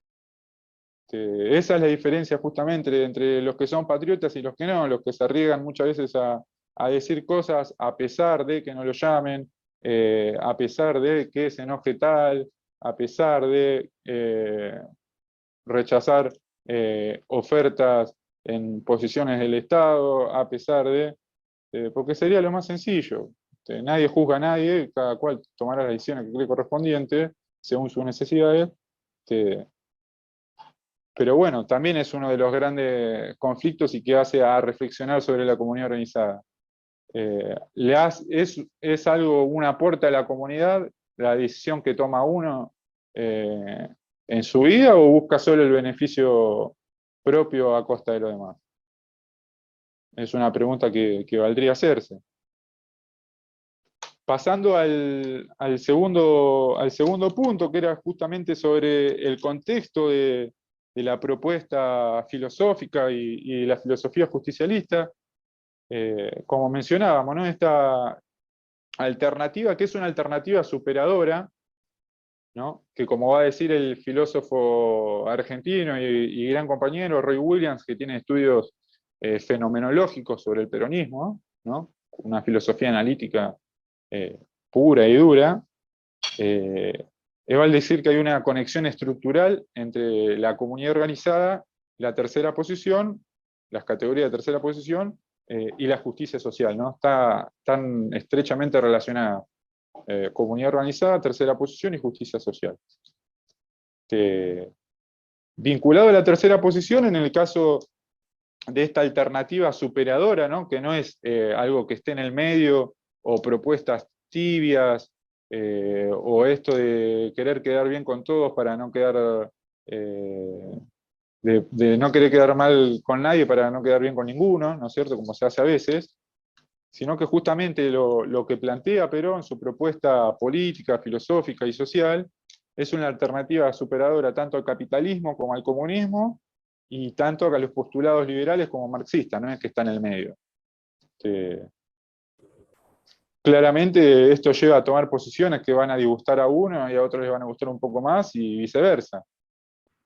Esa es la diferencia justamente entre los que son patriotas y los que no, los que se arriesgan muchas veces a decir cosas a pesar de que no lo llamen, a pesar de que se enoje tal, a pesar de rechazar ofertas en posiciones del Estado, a pesar de... porque sería lo más sencillo. Nadie juzga a nadie, cada cual tomará las decisiones que cree correspondientes según sus necesidades. Pero bueno, también es uno de los grandes conflictos y que hace a reflexionar sobre la comunidad organizada. Es algo, un aporte a la comunidad, la decisión que toma uno en su vida, o busca solo el beneficio propio a costa de lo demás. Es una pregunta que valdría hacerse. Pasando al segundo punto, que era justamente sobre el contexto de la propuesta filosófica y la filosofía justicialista, como mencionábamos, ¿no? Esta alternativa, que es una alternativa superadora, ¿no? Que como va a decir el filósofo argentino y gran compañero Roy Williams, que tiene estudios fenomenológicos sobre el peronismo, ¿no? Una filosofía analítica pura y dura, vale decir que hay una conexión estructural entre la comunidad organizada, la tercera posición, las categorías de tercera posición, y la justicia social, ¿no? Están estrechamente relacionadas. Comunidad organizada, tercera posición y justicia social. Vinculado a la tercera posición, en el caso de esta alternativa superadora, ¿no? Que no es algo que esté en el medio, o propuestas tibias, o esto de querer quedar bien con todos para no quedar, de no querer quedar mal con nadie para no quedar bien con ninguno, ¿no es cierto?, como se hace a veces, sino que justamente lo que plantea Perón, su propuesta política, filosófica y social, es una alternativa superadora tanto al capitalismo como al comunismo, y tanto a los postulados liberales como marxistas, no es que está en el medio. Claramente esto lleva a tomar posiciones que van a disgustar a uno y a otros les van a gustar un poco más y viceversa.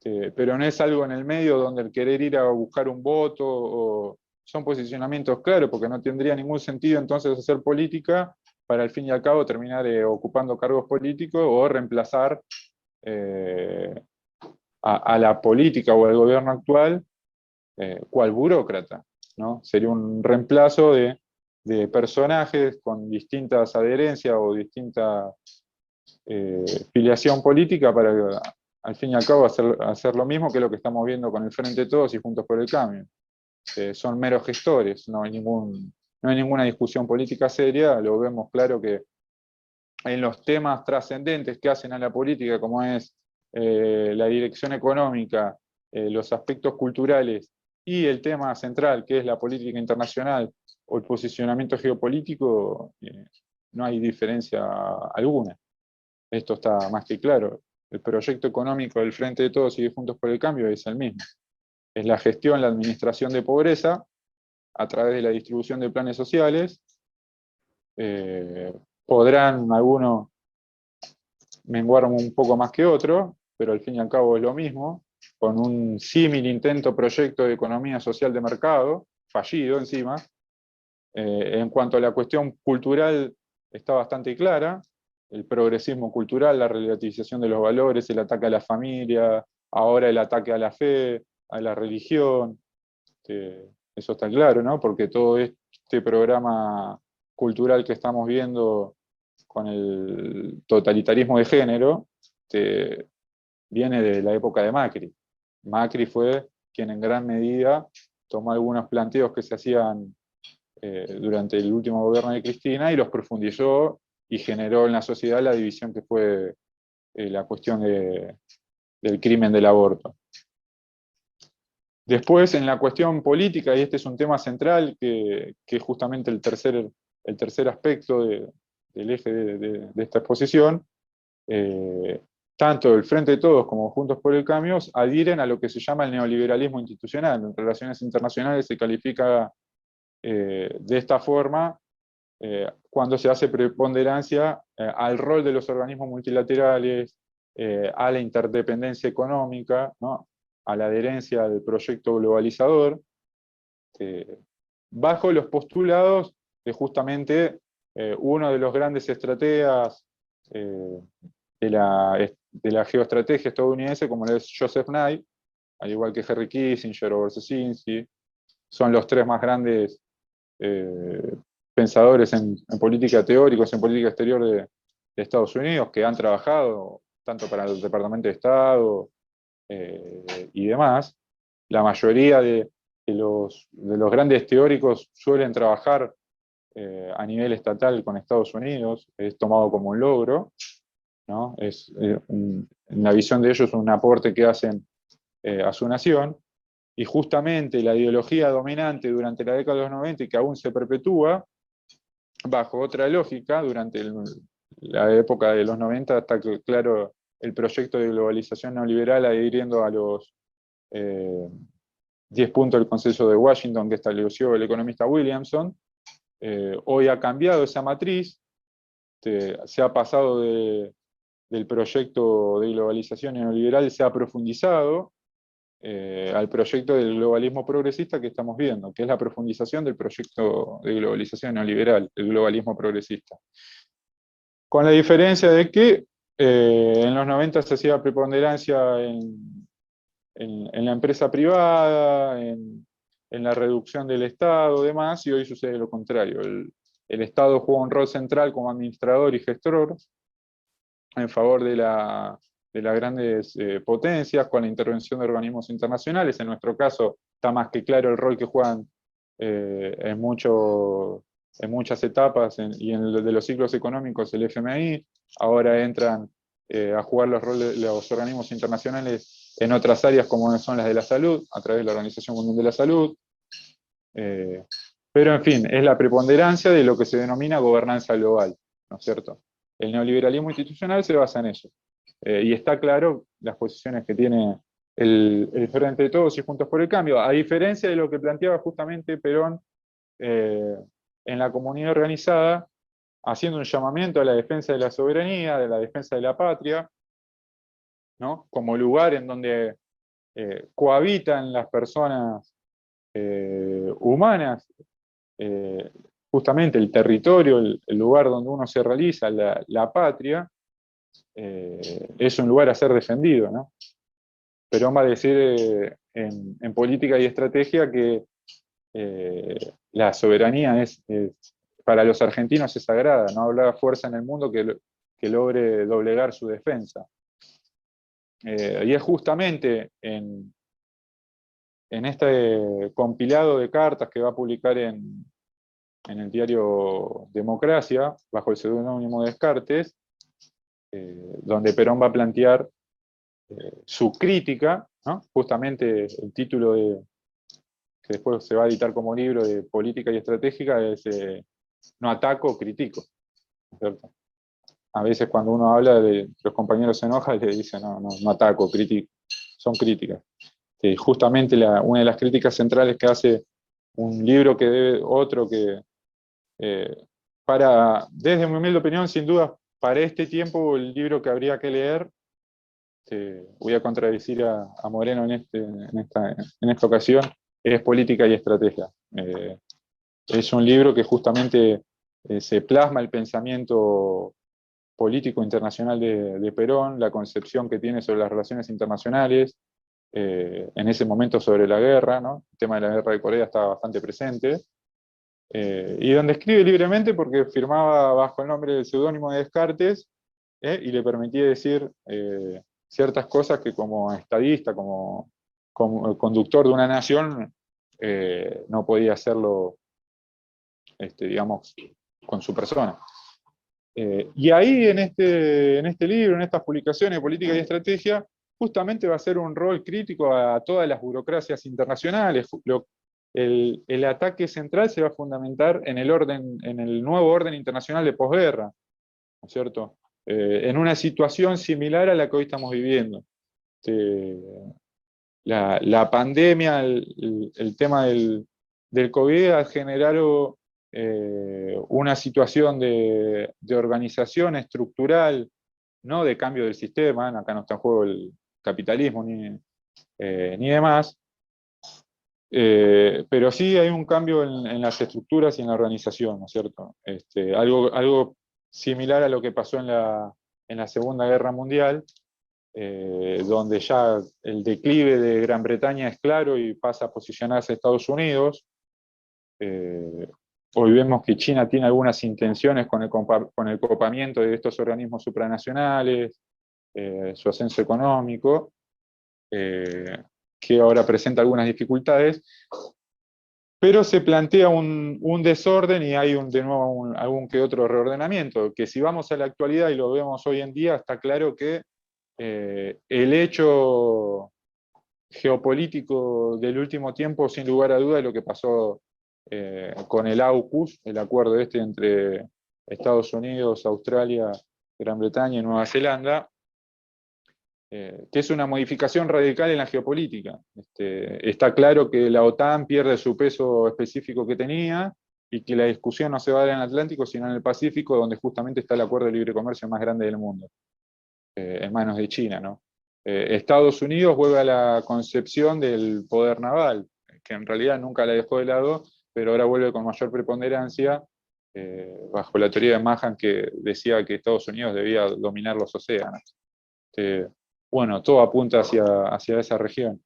Pero no es algo en el medio donde el querer ir a buscar un voto, son posicionamientos claros, porque no tendría ningún sentido entonces hacer política para al fin y al cabo terminar ocupando cargos políticos o reemplazar a la política o al gobierno actual cual burócrata, ¿no? Sería un reemplazo de personajes con distintas adherencias o distinta filiación política para al fin y al cabo hacer lo mismo que lo que estamos viendo con el Frente de Todos y Juntos por el Cambio. Son meros gestores, no hay ninguna discusión política seria, lo vemos claro que en los temas trascendentes que hacen a la política, como es la dirección económica, los aspectos culturales y el tema central, que es la política internacional o el posicionamiento geopolítico, no hay diferencia alguna. Esto está más que claro. El proyecto económico del Frente de Todos y de Juntos por el Cambio es el mismo. Es la gestión, la administración de pobreza a través de la distribución de planes sociales. Podrán algunos menguar un poco más que otros, pero al fin y al cabo es lo mismo, con un símil intento proyecto de economía social de mercado, fallido encima. En cuanto a la cuestión cultural, está bastante clara: el progresismo cultural, la relativización de los valores, el ataque a la familia, ahora el ataque a la fe, a la religión. Eso está claro, ¿no? Porque todo este programa cultural que estamos viendo con el totalitarismo de género viene de la época de Macri. Macri fue quien en gran medida tomó algunos planteos que se hacían durante el último gobierno de Cristina y los profundizó y generó en la sociedad la división que fue la cuestión del crimen del aborto. Después, en la cuestión política, y este es un tema central, que es justamente el tercer aspecto del eje de esta exposición, tanto el Frente de Todos como Juntos por el Cambio adhieren a lo que se llama el neoliberalismo institucional. En relaciones internacionales se califica de esta forma cuando se hace preponderancia al rol de los organismos multilaterales, a la interdependencia económica, ¿no?, a la adherencia al proyecto globalizador, bajo los postulados de justamente uno de los grandes estrategas de la geoestrategia estadounidense, como es Joseph Nye, al igual que Henry Kissinger o Brzezinski. Son los tres más grandes pensadores en política teóricos, en política exterior de Estados Unidos, que han trabajado tanto para el Departamento de Estado y demás. La mayoría de los grandes teóricos suelen trabajar a nivel estatal con Estados Unidos, es tomado como un logro, ¿no? En la visión de ellos un aporte que hacen a su nación, y justamente la ideología dominante durante la década de los 90 y que aún se perpetúa, bajo otra lógica, durante la época de los 90 está claro el proyecto de globalización neoliberal adhiriendo a los 10 puntos del Consenso de Washington que estableció el economista Williamson. Hoy ha cambiado esa matriz, se ha pasado del proyecto de globalización neoliberal, se ha profundizado al proyecto del globalismo progresista que estamos viendo, que es la profundización del proyecto de globalización neoliberal, el globalismo progresista. Con la diferencia de que En los 90 se hacía preponderancia en la empresa privada, en la reducción del Estado, demás, y hoy sucede lo contrario. El Estado juega un rol central como administrador y gestor en favor de las grandes potencias, con la intervención de organismos internacionales. En nuestro caso está más que claro el rol que juegan en muchas etapas, y en el de los ciclos económicos el FMI. Ahora entran a jugar los roles los organismos internacionales en otras áreas como son las de la salud, a través de la Organización Mundial de la Salud. Pero en fin, es la preponderancia de lo que se denomina gobernanza global, ¿no es cierto? El neoliberalismo institucional se basa en eso. Y está claro las posiciones que tiene el Frente de Todos y Juntos por el Cambio, a diferencia de lo que planteaba justamente Perón en la comunidad organizada, haciendo un llamamiento a la defensa de la soberanía, de la defensa de la patria, ¿no? Como lugar en donde cohabitan las personas humanas, justamente el territorio, el lugar donde uno se realiza, la patria, es un lugar a ser defendido, ¿no? Perón va a decir en política y estrategia que la soberanía para los argentinos es sagrada, no habrá fuerza en el mundo que logre doblegar su defensa. Y es justamente en este compilado de cartas que va a publicar en el diario Democracia, bajo el seudónimo de Descartes, donde Perón va a plantear su crítica, ¿no? Justamente el título que después se va a editar como libro de Política y Estratégica es No ataco, critico, ¿cierto? A veces cuando uno habla, los compañeros se enojan y le dicen no ataco, critico, son críticas. Justamente una de las críticas centrales que hace un libro que debe otro que, desde mi humilde opinión, sin duda, para este tiempo, el libro que habría que leer, voy a contradecir a Moreno en esta ocasión, es Política y Estrategia. Es un libro que justamente se plasma el pensamiento político internacional de Perón, la concepción que tiene sobre las relaciones internacionales, en ese momento sobre la guerra, ¿no? El tema de la guerra de Corea estaba bastante presente, y donde escribe libremente porque firmaba bajo el nombre del seudónimo de Descartes, y le permitía decir ciertas cosas que como estadista, como conductor de una nación, no podía hacerlo, digamos, con su persona. Y ahí en este libro, en estas publicaciones de Política y Estrategia, justamente va a ser un rol crítico a todas las burocracias internacionales. El ataque central se va a fundamentar en el nuevo orden internacional de posguerra, ¿no es cierto? En una situación similar a la que hoy estamos viviendo. La pandemia, el tema del COVID ha generado una situación de organización estructural, no de cambio del sistema, acá no está en juego el capitalismo ni demás, pero sí hay un cambio en las estructuras y en la organización, ¿no es cierto? Algo similar a lo que pasó en la Segunda Guerra Mundial, donde ya el declive de Gran Bretaña es claro y pasa a posicionarse Estados Unidos. Hoy vemos que China tiene algunas intenciones con el copamiento de estos organismos supranacionales, su ascenso económico, que ahora presenta algunas dificultades, pero se plantea un desorden y hay de nuevo algún que otro reordenamiento, que si vamos a la actualidad y lo vemos hoy en día, está claro que el hecho geopolítico del último tiempo, sin lugar a duda, es lo que pasó con el AUKUS, el acuerdo entre Estados Unidos, Australia, Gran Bretaña y Nueva Zelanda, que es una modificación radical en la geopolítica. Está claro que la OTAN pierde su peso específico que tenía y que la discusión no se va a dar en el Atlántico, sino en el Pacífico, donde justamente está el acuerdo de libre comercio más grande del mundo, en manos de China, ¿no? Estados Unidos vuelve a la concepción del poder naval, que en realidad nunca la dejó de lado, pero ahora vuelve con mayor preponderancia bajo la teoría de Mahan, que decía que Estados Unidos debía dominar los océanos. Bueno, todo apunta hacia esa región.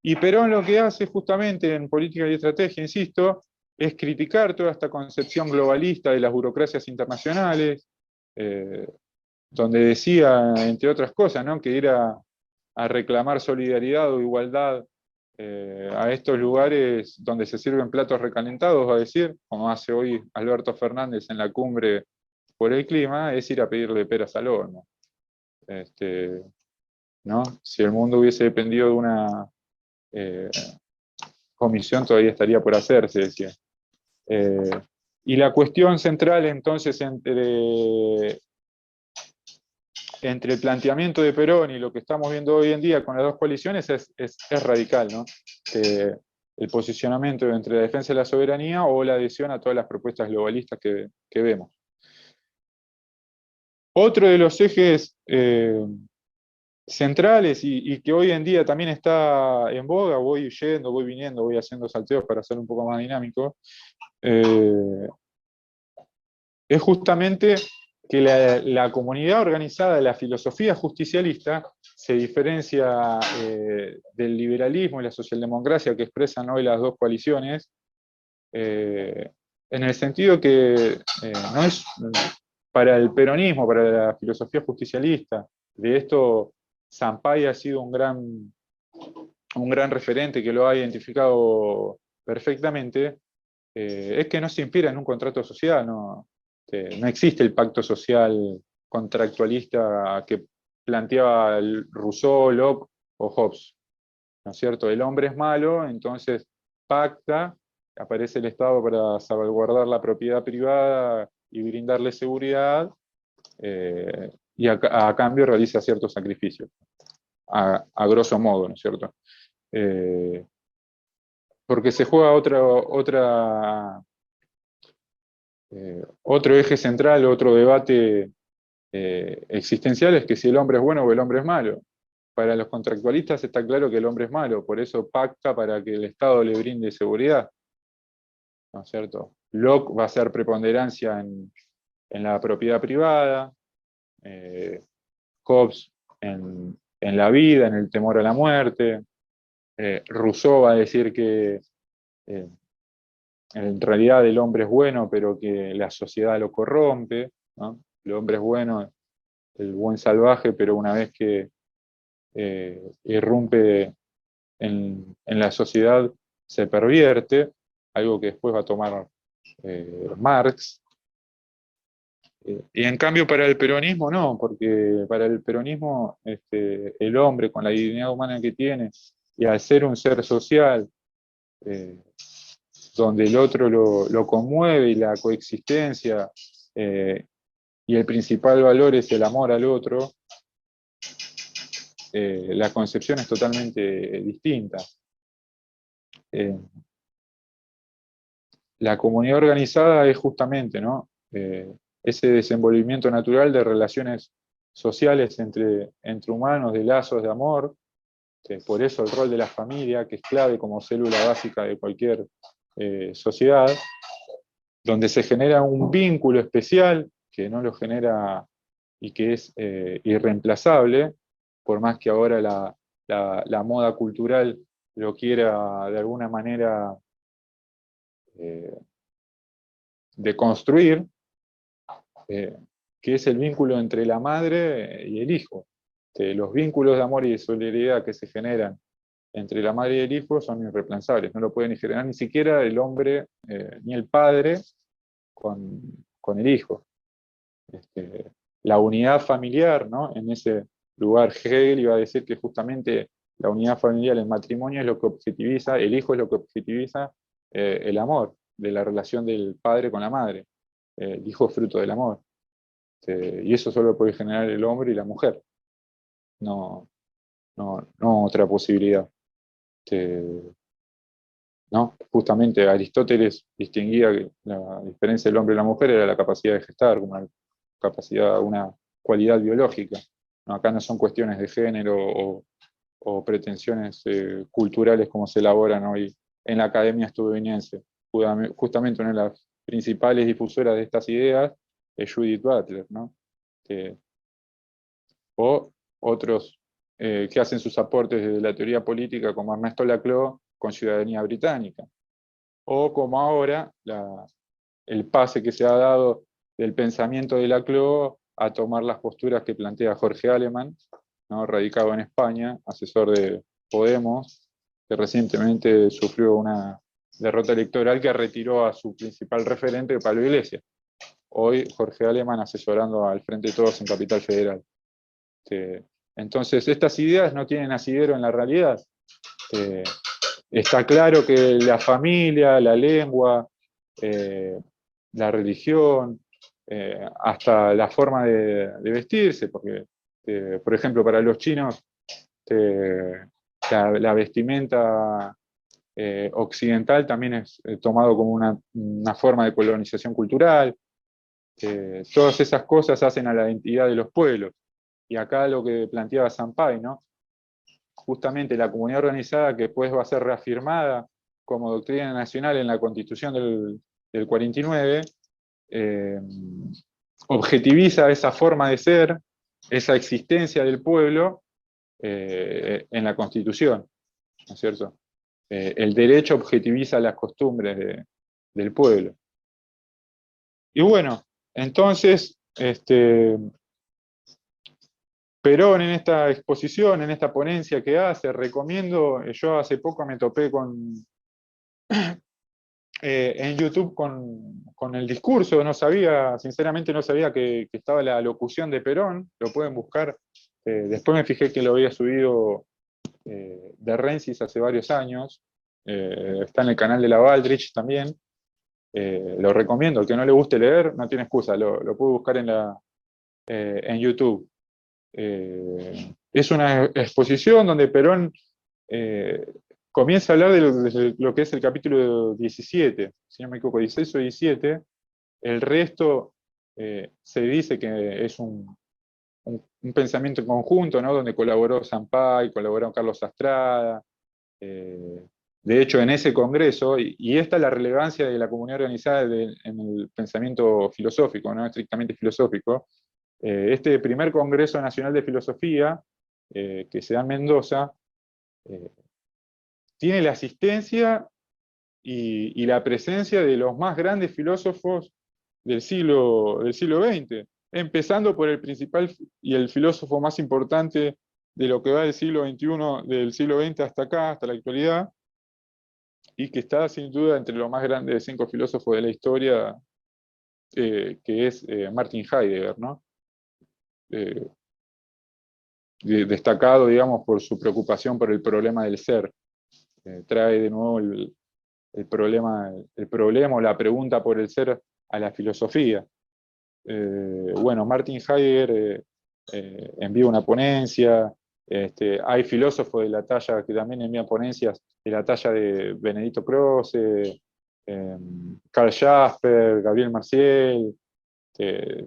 Y Perón lo que hace justamente en política y estrategia, insisto, es criticar toda esta concepción globalista de las burocracias internacionales, donde decía, entre otras cosas, ¿no?, que ir a reclamar solidaridad o igualdad a estos lugares donde se sirven platos recalentados, va a decir, como hace hoy Alberto Fernández en la cumbre por el clima, es ir a pedirle peras al horno. ¿No? Si el mundo hubiese dependido de una comisión, todavía estaría por hacerse, decía. Y la cuestión central entonces entre el planteamiento de Perón y lo que estamos viendo hoy en día con las dos coaliciones es radical, ¿no? El posicionamiento entre la defensa de la soberanía o la adhesión a todas las propuestas globalistas que vemos. Otro de los ejes centrales y que hoy en día también está en boga, voy yendo, voy viniendo, voy haciendo salteos para hacer un poco más dinámico, es justamente que la comunidad organizada de la filosofía justicialista se diferencia del liberalismo y la socialdemocracia que expresan hoy las dos coaliciones, en el sentido que no es para el peronismo, para la filosofía justicialista, de esto Sampaio ha sido un gran referente que lo ha identificado perfectamente, es que no se inspira en un contrato social, no existe el pacto social contractualista que planteaba Rousseau, Locke o Hobbes, ¿no es cierto? El hombre es malo, entonces pacta, aparece el Estado para salvaguardar la propiedad privada y brindarle seguridad, y a cambio realiza ciertos sacrificios, a grosso modo, ¿no es cierto? Porque se juega otro eje central, otro debate existencial, es que si el hombre es bueno o el hombre es malo. Para los contractualistas está claro que el hombre es malo, por eso pacta para que el Estado le brinde seguridad, ¿no es cierto? Locke va a hacer preponderancia en la propiedad privada, Hobbes en la vida, en el temor a la muerte, Rousseau va a decir que en realidad el hombre es bueno, pero que la sociedad lo corrompe, ¿no? El hombre es bueno, el buen salvaje, pero una vez que irrumpe en la sociedad se pervierte, algo que después va a tomar Marx. Y en cambio para el peronismo no, porque para el peronismo el hombre con la dignidad humana que tiene, y al ser un ser social, donde el otro lo conmueve y la coexistencia, y el principal valor es el amor al otro, la concepción es totalmente distinta. La comunidad organizada es justamente, ¿no?, ese desenvolvimiento natural de relaciones sociales entre humanos, de lazos de amor. Por eso el rol de la familia, que es clave como célula básica de cualquier sociedad, donde se genera un vínculo especial que no lo genera y que es irreemplazable, por más que ahora la moda cultural lo quiera de alguna manera deconstruir, que es el vínculo entre la madre y el hijo. Los vínculos de amor y de solidaridad que se generan entre la madre y el hijo son irreemplazables, no lo pueden generar ni siquiera el hombre ni el padre con el hijo. La unidad familiar, ¿no?, en ese lugar Hegel iba a decir que justamente la unidad familiar, el matrimonio es lo que objetiviza, el hijo es lo que objetiviza el amor de la relación del padre con la madre. El hijo es fruto del amor. Y eso solo puede generar el hombre y la mujer. No otra posibilidad. ¿No? Justamente Aristóteles distinguía que la diferencia del hombre y la mujer era la capacidad de gestar, una capacidad, una cualidad biológica. ¿No? Acá no son cuestiones de género o pretensiones culturales como se elaboran hoy en la academia estadounidense. Justamente una de las principales difusoras de estas ideas es Judith Butler, ¿no? O otros que hacen sus aportes desde la teoría política, como Ernesto Laclau, con ciudadanía británica. O como ahora, el pase que se ha dado del pensamiento de Laclau a tomar las posturas que plantea Jorge Aleman, ¿no? Radicado en España, asesor de Podemos, que recientemente sufrió una derrota electoral que retiró a su principal referente, Pablo Iglesias. Hoy Jorge Aleman asesorando al Frente de Todos en Capital Federal. Entonces, estas ideas no tienen asidero en la realidad. Está claro que la familia, la lengua, la religión, hasta la forma de vestirse, porque, por ejemplo, para los chinos, la vestimenta occidental también es tomado como una forma de colonización cultural. Todas esas cosas hacen a la identidad de los pueblos. Y acá lo que planteaba Sampaio, ¿no? Justamente la comunidad organizada que después va a ser reafirmada como doctrina nacional en la Constitución del 49, objetiviza esa forma de ser, esa existencia del pueblo en la Constitución, ¿no es cierto? El derecho objetiviza las costumbres del pueblo. Y bueno, entonces, Perón en esta exposición, en esta ponencia que hace, recomiendo, yo hace poco me topé en YouTube con el discurso, no sabía, sinceramente no sabía que estaba la locución de Perón, lo pueden buscar, después me fijé que lo había subido de Rensis hace varios años, está en el canal de la Baldrich también, lo recomiendo, el que no le guste leer no tiene excusa, lo puede buscar en YouTube. Es una exposición donde Perón comienza a hablar de lo que es el capítulo 17, si no me equivoco, 16 o 17, el resto se dice que es un pensamiento en conjunto, ¿no? Donde colaboró Sampaio, colaboró Carlos Astrada, de hecho en ese congreso, y esta es la relevancia de la comunidad organizada en el pensamiento filosófico, no estrictamente filosófico. Este primer Congreso Nacional de Filosofía, que se da en Mendoza, tiene la asistencia y la presencia de los más grandes filósofos del siglo XX, empezando por el principal y el filósofo más importante de lo que va del siglo XXI, del siglo XX hasta acá, hasta la actualidad, y que está sin duda entre los más grandes 5 filósofos de la historia, que es Martin Heidegger, ¿no? Destacado, digamos, por su preocupación por el problema del ser. Trae de nuevo el problema o la pregunta por el ser a la filosofía. Bueno, Martin Heidegger envía una ponencia, hay filósofos de la talla que también envían ponencias de la talla de Benedetto Croce, Karl Jasper, Gabriel Marciel,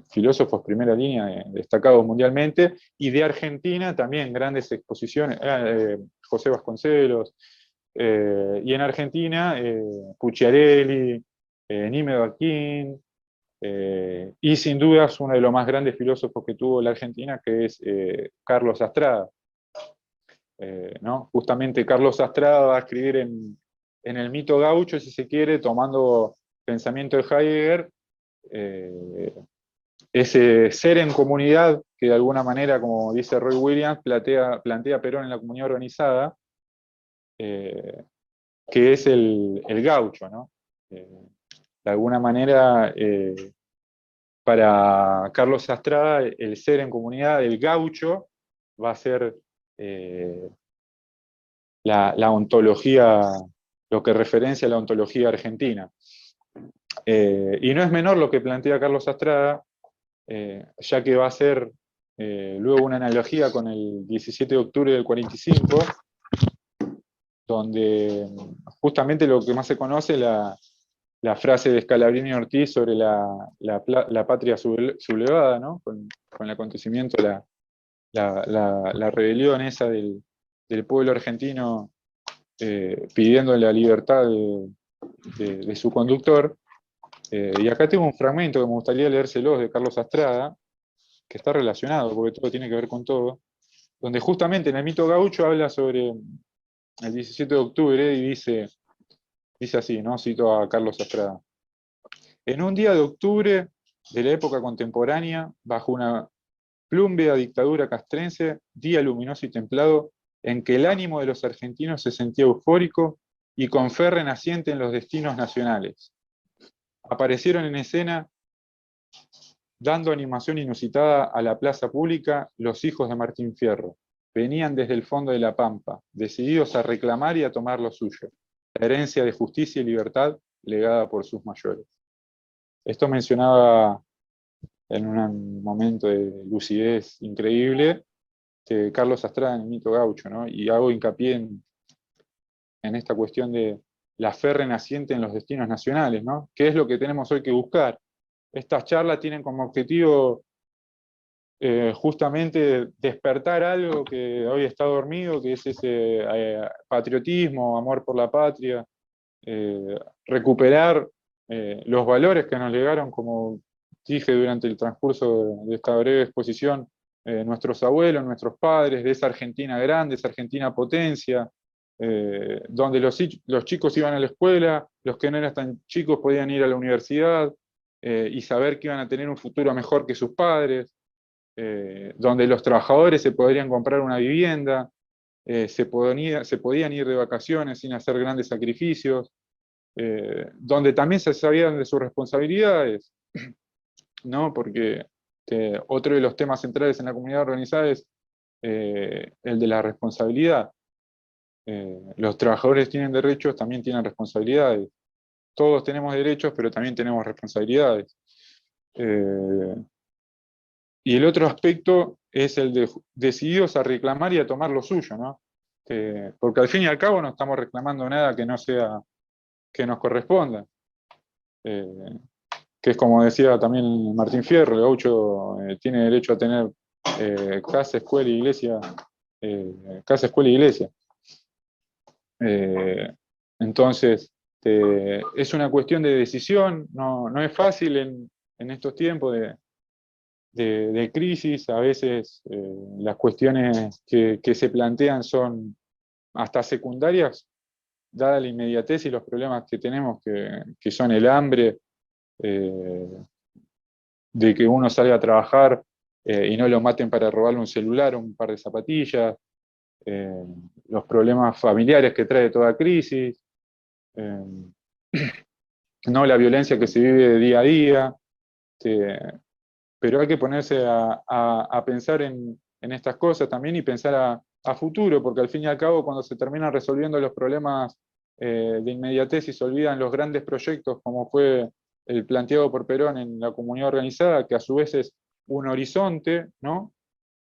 filósofos primera línea destacados mundialmente, y de Argentina también grandes exposiciones, José Vasconcelos, y en Argentina Pucciarelli, Nímedo Aquín, y sin dudas uno de los más grandes filósofos que tuvo la Argentina, que es Carlos Astrada. ¿No? Justamente Carlos Astrada va a escribir en el mito gaucho, si se quiere, tomando pensamiento de Heidegger, ese ser en comunidad que de alguna manera, como dice Roy Williams, plantea Perón en la comunidad organizada, que es el gaucho, ¿no? De alguna manera, para Carlos Astrada, el ser en comunidad, el gaucho, va a ser la ontología, lo que referencia a la ontología argentina. Y no es menor lo que plantea Carlos Astrada, ya que va a ser luego una analogía con el 17 de octubre del 45, donde justamente lo que más se conoce, la frase de Scalabrini Ortiz sobre la patria sublevada, ¿no? Con el acontecimiento, la rebelión esa del pueblo argentino pidiendo la libertad de su conductor. Y acá tengo un fragmento que me gustaría leérselos de Carlos Astrada, que está relacionado, porque todo tiene que ver con todo, donde justamente en el mito gaucho habla sobre el 17 de octubre y dice así, ¿no? Cito a Carlos Astrada. En un día de octubre de la época contemporánea, bajo una plumbea dictadura castrense, día luminoso y templado, en que el ánimo de los argentinos se sentía eufórico y con fe renaciente en los destinos nacionales. Aparecieron en escena, dando animación inusitada a la plaza pública, los hijos de Martín Fierro. Venían desde el fondo de la Pampa, decididos a reclamar y a tomar lo suyo, la herencia de justicia y libertad legada por sus mayores. Esto mencionaba en un momento de lucidez increíble Carlos Astrada en el mito gaucho, ¿no? Y hago hincapié en esta cuestión de la fe renaciente en los destinos nacionales, ¿no? ¿Qué es lo que tenemos hoy que buscar? Estas charlas tienen como objetivo justamente despertar algo que hoy está dormido, que es ese patriotismo, amor por la patria, recuperar los valores que nos legaron, como dije durante el transcurso de esta breve exposición, nuestros abuelos, nuestros padres, de esa Argentina grande, esa Argentina potencia, donde los chicos iban a la escuela, los que no eran tan chicos podían ir a la universidad y saber que iban a tener un futuro mejor que sus padres, donde los trabajadores se podrían comprar una vivienda, se podían ir de vacaciones sin hacer grandes sacrificios, donde también se sabían de sus responsabilidades, ¿no? Porque otro de los temas centrales en la comunidad organizada es el de la responsabilidad. Los trabajadores tienen derechos, también tienen responsabilidades. Todos tenemos derechos, pero también tenemos responsabilidades. Y el otro aspecto es el de decididos a reclamar y a tomar lo suyo, ¿no? Porque al fin y al cabo no estamos reclamando nada que no sea, que nos corresponda. Que es como decía también Martín Fierro, el gaucho tiene derecho a tener casa, escuela, iglesia, casa, escuela, iglesia. Entonces, es una cuestión de decisión, no es fácil en estos tiempos de crisis, a veces las cuestiones que se plantean son hasta secundarias, dada la inmediatez y los problemas que tenemos, que son el hambre, de que uno salga a trabajar y no lo maten para robarle un celular o un par de zapatillas, los problemas familiares que trae toda crisis, no la violencia que se vive día a día, pero hay que ponerse a pensar en estas cosas también y pensar a futuro, porque al fin y al cabo cuando se terminan resolviendo los problemas de inmediatez y se olvidan los grandes proyectos como fue el planteado por Perón en la comunidad organizada, que a su vez es un horizonte, ¿no?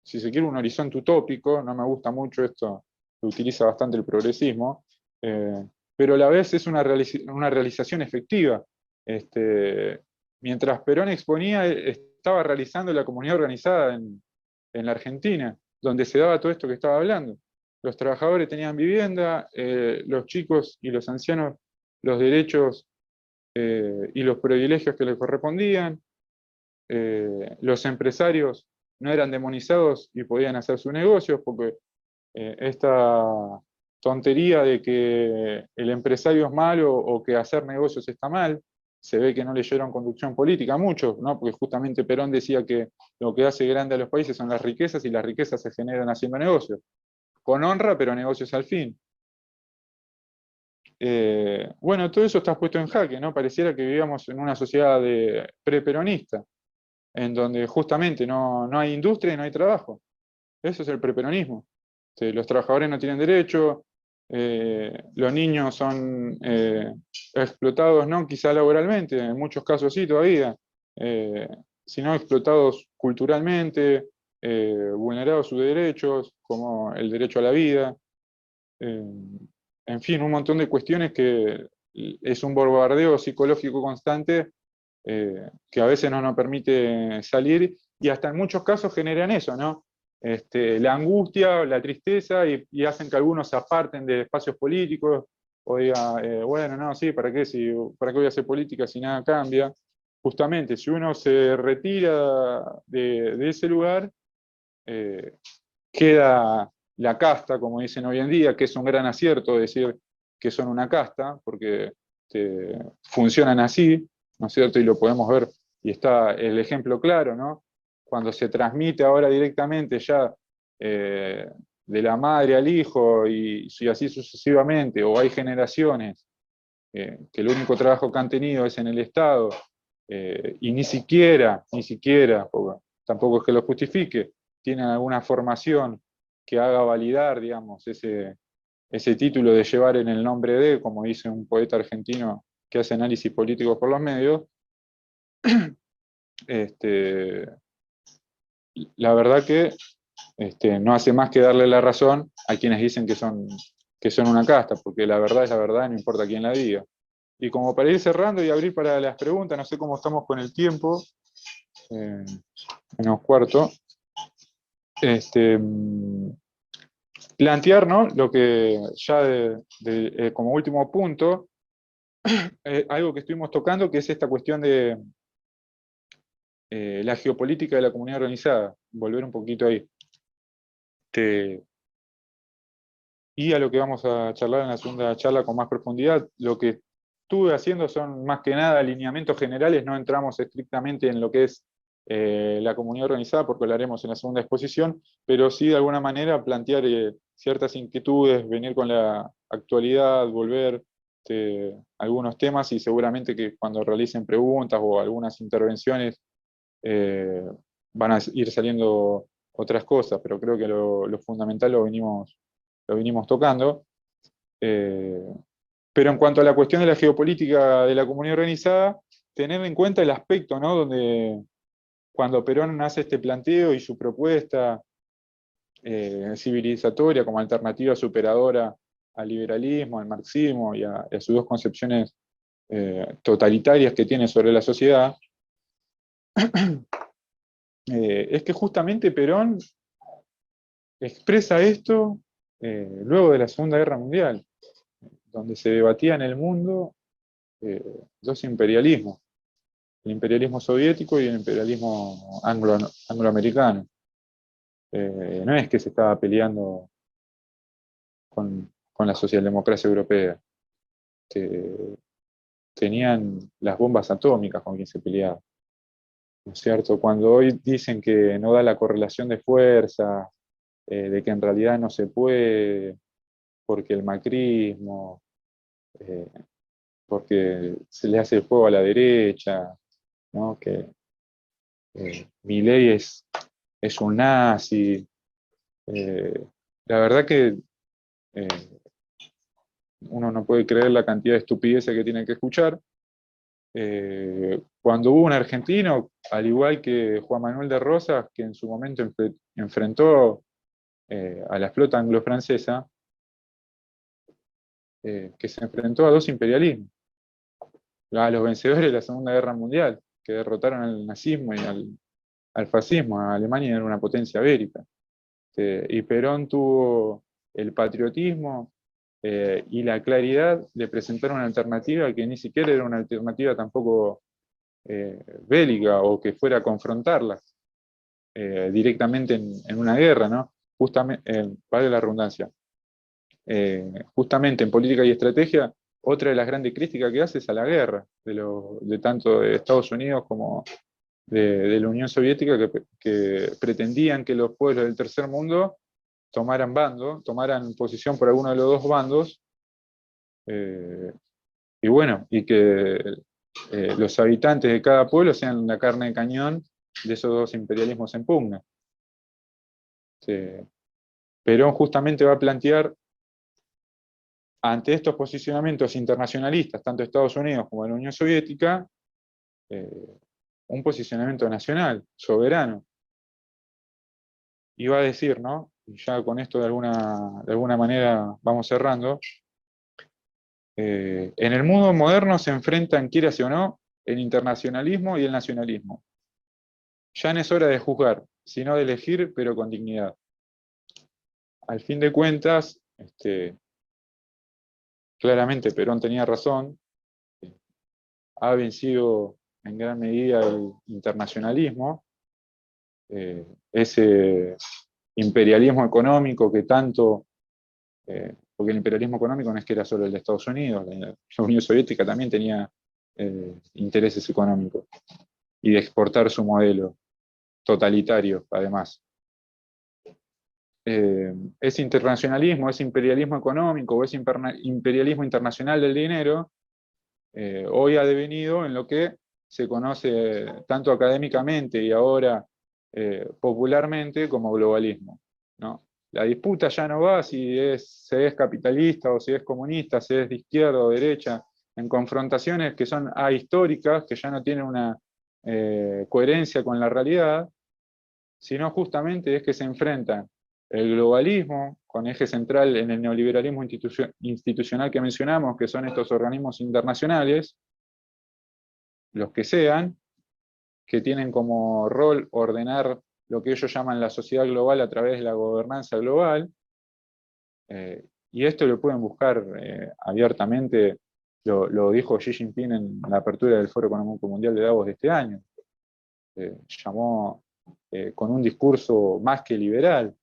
Si se quiere un horizonte utópico, no me gusta mucho esto, lo utiliza bastante el progresismo, pero a la vez es una realización efectiva. Mientras Perón exponía, estaba realizando la comunidad organizada en la Argentina, donde se daba todo esto que estaba hablando. Los trabajadores tenían vivienda, los chicos y los ancianos los derechos y los privilegios que les correspondían, los empresarios no eran demonizados y podían hacer sus negocios, porque esta tontería de que el empresario es malo o que hacer negocios está mal, se ve que no leyeron conducción política mucho, ¿no? Porque justamente Perón decía que lo que hace grande a los países son las riquezas y las riquezas se generan haciendo negocios. Con honra, pero negocios al fin. Bueno, todo eso está puesto en jaque, ¿no? Pareciera que vivíamos en una sociedad preperonista, en donde justamente no hay industria y no hay trabajo. Eso es el preperonismo. Los trabajadores no tienen derecho, los niños son explotados, no quizá laboralmente, en muchos casos sí todavía, sino explotados culturalmente, vulnerados sus derechos, como el derecho a la vida, en fin, un montón de cuestiones que es un bombardeo psicológico constante que a veces no nos permite salir y hasta en muchos casos generan eso, ¿no? La angustia, la tristeza y hacen que algunos se aparten de espacios políticos o diga, bueno, no, sí, ¿para qué? ¿Para qué voy a hacer política si nada cambia? Justamente, si uno se retira de ese lugar, eh, queda la casta, como dicen hoy en día, que es un gran acierto decir que son una casta, porque funcionan así, ¿no es cierto? Y lo podemos ver, y está el ejemplo claro, ¿no? Cuando se transmite ahora directamente ya de la madre al hijo y así sucesivamente, o hay generaciones que el único trabajo que han tenido es en el Estado, y ni siquiera, porque tampoco es que lo justifique, tienen alguna formación que haga validar, digamos, ese título de llevar en el nombre de, como dice un poeta argentino que hace análisis político por los medios, este, la verdad que no hace más que darle la razón a quienes dicen que son una casta, porque la verdad es la verdad, no importa quién la diga. Y como para ir cerrando y abrir para las preguntas, no sé cómo estamos con el tiempo, menos cuarto, plantear, ¿no? Lo que ya como último punto, algo que estuvimos tocando, que es esta cuestión de la geopolítica de la comunidad organizada, volver un poquito ahí. Y a lo que vamos a charlar en la segunda charla con más profundidad, lo que estuve haciendo son más que nada alineamientos generales, no entramos estrictamente en lo que es la comunidad organizada, porque lo haremos en la segunda exposición, pero sí de alguna manera plantear ciertas inquietudes, venir con la actualidad, volver algunos temas, y seguramente que cuando realicen preguntas o algunas intervenciones van a ir saliendo otras cosas, pero creo que lo fundamental lo vinimos tocando. Pero en cuanto a la cuestión de la geopolítica de la comunidad organizada, tener en cuenta el aspecto, ¿no? Donde cuando Perón hace este planteo y su propuesta civilizatoria como alternativa superadora al liberalismo, al marxismo y a sus dos concepciones totalitarias que tiene sobre la sociedad, es que justamente Perón expresa esto luego de la Segunda Guerra Mundial, donde se debatía en el mundo dos imperialismos, el imperialismo soviético y el imperialismo angloamericano. No es que se estaba peleando con la socialdemocracia europea, tenían las bombas atómicas con quien se peleaba, ¿no es cierto? Cuando hoy dicen que no da la correlación de fuerzas, de que en realidad no se puede, porque el macrismo, eh, porque se le hace el juego a la derecha, ¿no? Que Milei es un nazi. La verdad que eh, uno no puede creer la cantidad de estupideces que tiene que escuchar. Cuando hubo un argentino, al igual que Juan Manuel de Rosas, que en su momento enfrentó a la flota anglo-francesa, que se enfrentó a dos imperialismos, a los vencedores de la Segunda Guerra Mundial, que derrotaron al nazismo y al fascismo. Alemania era una potencia bélica. Y Perón tuvo el patriotismo y la claridad de presentar una alternativa que ni siquiera era una alternativa tampoco bélica o que fuera a confrontarlas directamente en una guerra, ¿no? Justamente, vale la redundancia, justamente en política y estrategia, otra de las grandes críticas que hace es a la guerra, de tanto de Estados Unidos como de la Unión Soviética, que pretendían que los pueblos del tercer mundo tomaran bando, tomaran posición por alguno de los dos bandos, y bueno, y que los habitantes de cada pueblo sean la carne de cañón de esos dos imperialismos en pugna. Perón justamente va a plantear, ante estos posicionamientos internacionalistas, tanto de Estados Unidos como de la Unión Soviética, un posicionamiento nacional, soberano. Y va a decir, ¿no? Y ya con esto de alguna manera vamos cerrando, en el mundo moderno se enfrentan, quieras o no, el internacionalismo y el nacionalismo. Ya no es hora de juzgar, sino de elegir, pero con dignidad. Al fin de cuentas, claramente Perón tenía razón, ha vencido en gran medida el internacionalismo, ese imperialismo económico que tanto, porque el imperialismo económico no es que era solo el de Estados Unidos, la Unión Soviética también tenía intereses económicos, y de exportar su modelo totalitario, además. Ese internacionalismo, ese imperialismo económico o ese imperialismo internacional del dinero, hoy ha devenido en lo que se conoce tanto académicamente y ahora popularmente como globalismo, ¿no? La disputa ya no va si se es capitalista o si es comunista, si es de izquierda o derecha, en confrontaciones que son ahistóricas, que ya no tienen una coherencia con la realidad, sino justamente es que se enfrentan el globalismo, con eje central en el neoliberalismo institucional que mencionamos, que son estos organismos internacionales, los que sean, que tienen como rol ordenar lo que ellos llaman la sociedad global a través de la gobernanza global, y esto lo pueden buscar abiertamente, lo dijo Xi Jinping en la apertura del Foro Económico Mundial de Davos de este año. Llamó con un discurso más que liberal,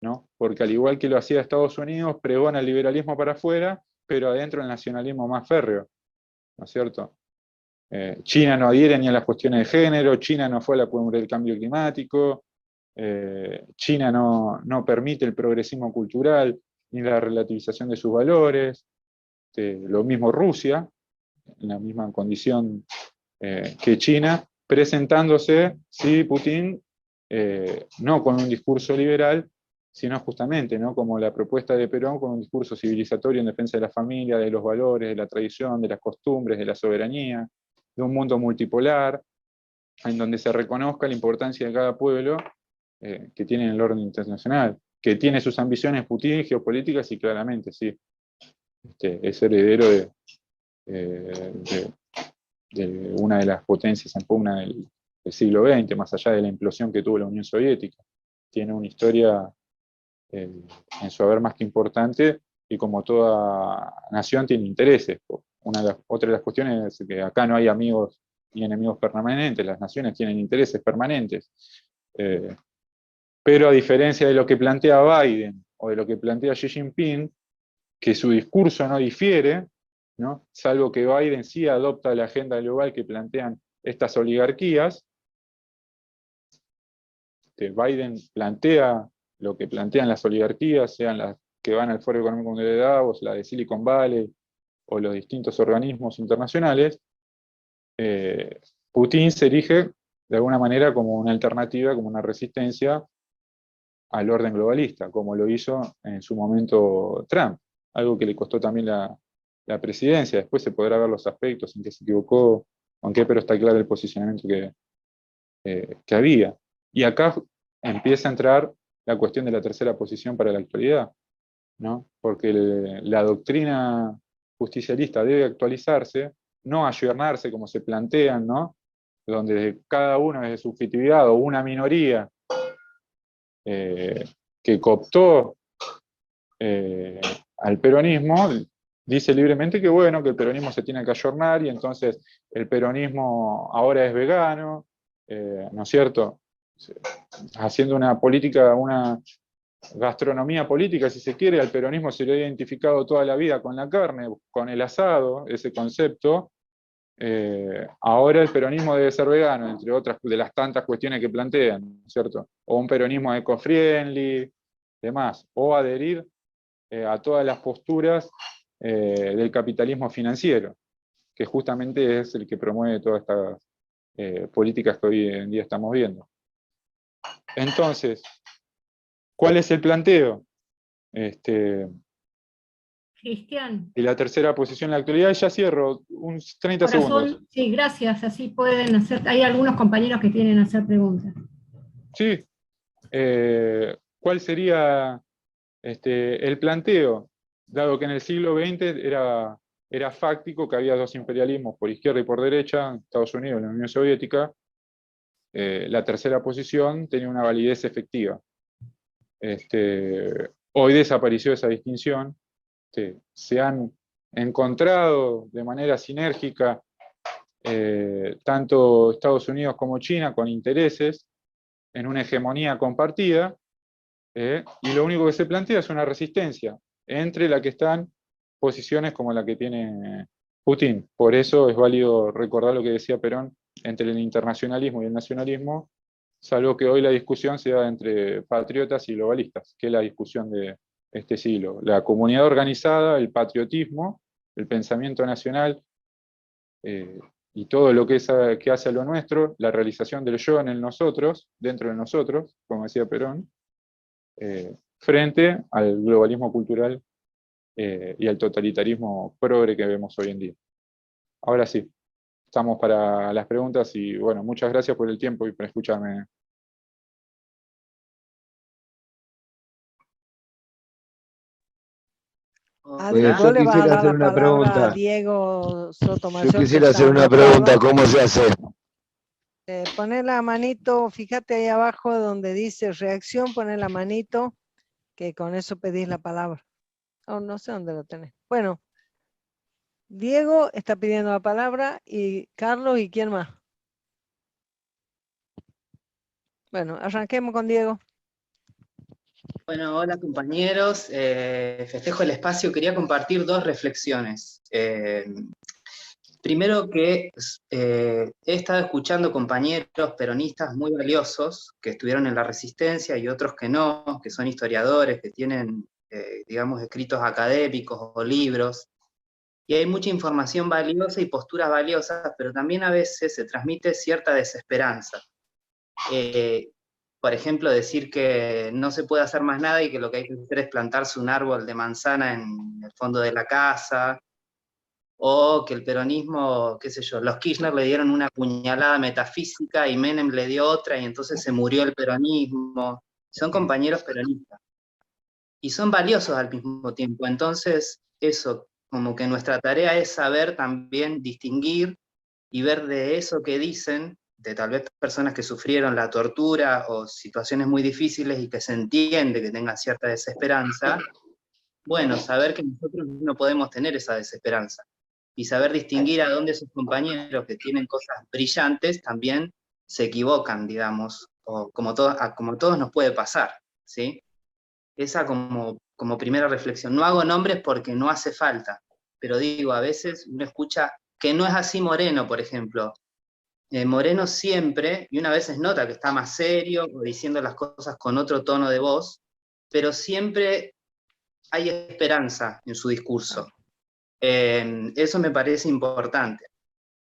¿no? Porque al igual que lo hacía Estados Unidos, pregona el liberalismo para afuera, pero adentro el nacionalismo más férreo, ¿no es cierto? China no adhiere ni a las cuestiones de género, China no fue a la cumbre del cambio climático, China no permite el progresismo cultural ni la relativización de sus valores, lo mismo Rusia, en la misma condición que China, presentándose, sí, Putin, no con un discurso liberal, sino justamente, ¿no?, como la propuesta de Perón, con un discurso civilizatorio en defensa de la familia, de los valores, de la tradición, de las costumbres, de la soberanía, de un mundo multipolar, en donde se reconozca la importancia de cada pueblo que tiene en el orden internacional, que tiene sus ambiciones Putin, geopolíticas, y claramente, sí, es heredero de una de las potencias en pugna del siglo XX, más allá de la implosión que tuvo la Unión Soviética. Tiene una historia en su haber más que importante, y como toda nación tiene intereses. Otra de las cuestiones es que acá no hay amigos ni enemigos permanentes, las naciones tienen intereses permanentes. Pero a diferencia de lo que plantea Biden o de lo que plantea Xi Jinping, que su discurso no difiere, ¿no?, salvo que Biden sí adopta la agenda global que plantean estas oligarquías. Biden plantea lo que plantean las oligarquías, sean las que van al Foro Económico Mundial de Davos, la de Silicon Valley o los distintos organismos internacionales. Putin se erige de alguna manera como una alternativa, como una resistencia al orden globalista, como lo hizo en su momento Trump, algo que le costó también la presidencia. Después se podrá ver los aspectos en que se equivocó, aunque pero está claro el posicionamiento que había. Y acá empieza a entrar la cuestión de la tercera posición para la actualidad, ¿no? Porque la doctrina justicialista debe actualizarse, no ayornarse como se plantean, ¿no?, donde cada uno es de subjetividad o una minoría que cooptó al peronismo, dice libremente que bueno, que el peronismo se tiene que ayornar, y entonces el peronismo ahora es vegano, ¿no es cierto?, haciendo una política, una gastronomía política, si se quiere. Al peronismo se le ha identificado toda la vida con la carne, con el asado, ese concepto. Ahora el peronismo debe ser vegano, entre otras de las tantas cuestiones que plantean, ¿cierto? O un peronismo eco-friendly, demás, o adherir a todas las posturas del capitalismo financiero, que justamente es el que promueve todas estas políticas que hoy en día estamos viendo. Entonces, ¿cuál es el planteo? Cristian. Y la tercera posición en la actualidad, ya cierro, unos 30 segundos. Sí, gracias, así pueden hacer, hay algunos compañeros que tienen a hacer preguntas. Sí, ¿cuál sería el planteo? Dado que en el siglo XX era fáctico que había dos imperialismos, por izquierda y por derecha, Estados Unidos y la Unión Soviética, la tercera posición tenía una validez efectiva. Hoy desapareció esa distinción. Se han encontrado de manera sinérgica tanto Estados Unidos como China con intereses en una hegemonía compartida, y lo único que se plantea es una resistencia entre la que están posiciones como la que tiene Putin. Por eso es válido recordar lo que decía Perón entre el internacionalismo y el nacionalismo, salvo que hoy la discusión se da entre patriotas y globalistas, que es la discusión de este siglo. La comunidad organizada, el patriotismo, el pensamiento nacional, y todo lo que hace a lo nuestro, la realización del yo en el nosotros, dentro de nosotros, como decía Perón, frente al globalismo cultural y al totalitarismo progre que vemos hoy en día. Ahora sí, estamos para las preguntas y bueno, muchas gracias por el tiempo y por escucharme. Adri, vos le vas a dar la palabra a Diego Sotomayor. Yo quisiera hacer una pregunta, ¿cómo se hace? Poner la manito, fíjate ahí abajo donde dice reacción, poner la manito, que con eso pedís la palabra. Oh, no sé dónde lo tenés. Bueno, Diego está pidiendo la palabra y Carlos y quién más. Bueno, arranquemos con Diego. Bueno, hola compañeros, festejo el espacio, quería compartir dos reflexiones. Primero que he estado escuchando compañeros peronistas muy valiosos que estuvieron en la resistencia y otros que no, que son historiadores, que tienen, digamos, escritos académicos o libros, y hay mucha información valiosa y posturas valiosas, pero también a veces se transmite cierta desesperanza. Por ejemplo, decir que no se puede hacer más nada y que lo que hay que hacer es plantarse un árbol de manzana en el fondo de la casa, o que el peronismo, qué sé yo, los Kirchner le dieron una puñalada metafísica y Menem le dio otra y entonces se murió el peronismo. Son compañeros peronistas. Y son valiosos al mismo tiempo. Entonces, eso, como que nuestra tarea es saber también distinguir y ver de eso que dicen, de tal vez personas que sufrieron la tortura o situaciones muy difíciles y que se entiende que tengan cierta desesperanza, bueno, saber que nosotros no podemos tener esa desesperanza y saber distinguir a dónde esos compañeros que tienen cosas brillantes también se equivocan, digamos, o como todos nos puede pasar, ¿sí? Esa como primera reflexión. No hago nombres porque no hace falta, pero digo, a veces uno escucha que no es así Moreno, por ejemplo. Moreno siempre, y una vez nota que está más serio, o diciendo las cosas con otro tono de voz, pero siempre hay esperanza en su discurso. Eso me parece importante.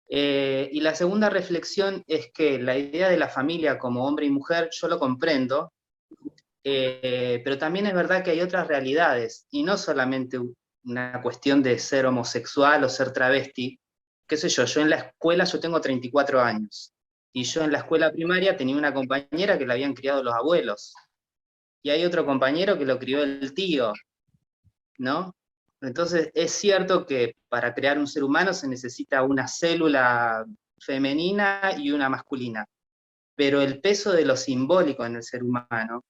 Y la segunda reflexión es que la idea de la familia como hombre y mujer, yo lo comprendo, pero también es verdad que hay otras realidades, y no solamente una cuestión de ser homosexual o ser travesti. Qué sé yo en la escuela, yo tengo 34 años, y yo en la escuela primaria tenía una compañera que la habían criado los abuelos, y hay otro compañero que lo crió el tío, ¿no? Entonces es cierto que para crear un ser humano se necesita una célula femenina y una masculina, pero el peso de lo simbólico en el ser humano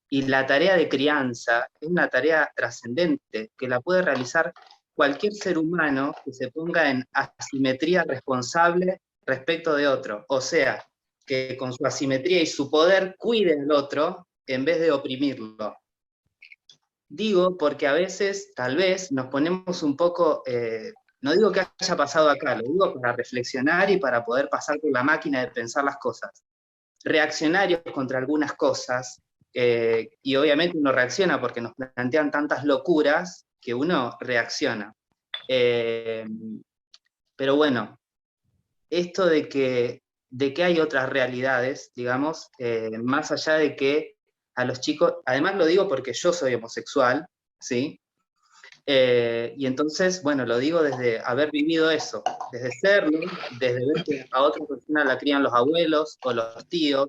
y la tarea de crianza es una tarea trascendente que la puede realizar cualquier ser humano que se ponga en asimetría responsable respecto de otro, o sea, que con su asimetría y su poder cuide al otro en vez de oprimirlo. Digo porque a veces, tal vez, nos ponemos un poco, no digo que haya pasado acá, lo digo para reflexionar y para poder pasar por la máquina de pensar las cosas. Reaccionarios contra algunas cosas, y obviamente uno reacciona porque nos plantean tantas locuras que uno reacciona. Pero bueno, esto de que hay otras realidades, digamos, más allá de que a los chicos, además lo digo porque yo soy homosexual, ¿sí? Y entonces, bueno, lo digo desde haber vivido eso, desde serlo, desde ver que a otra persona la crían los abuelos o los tíos,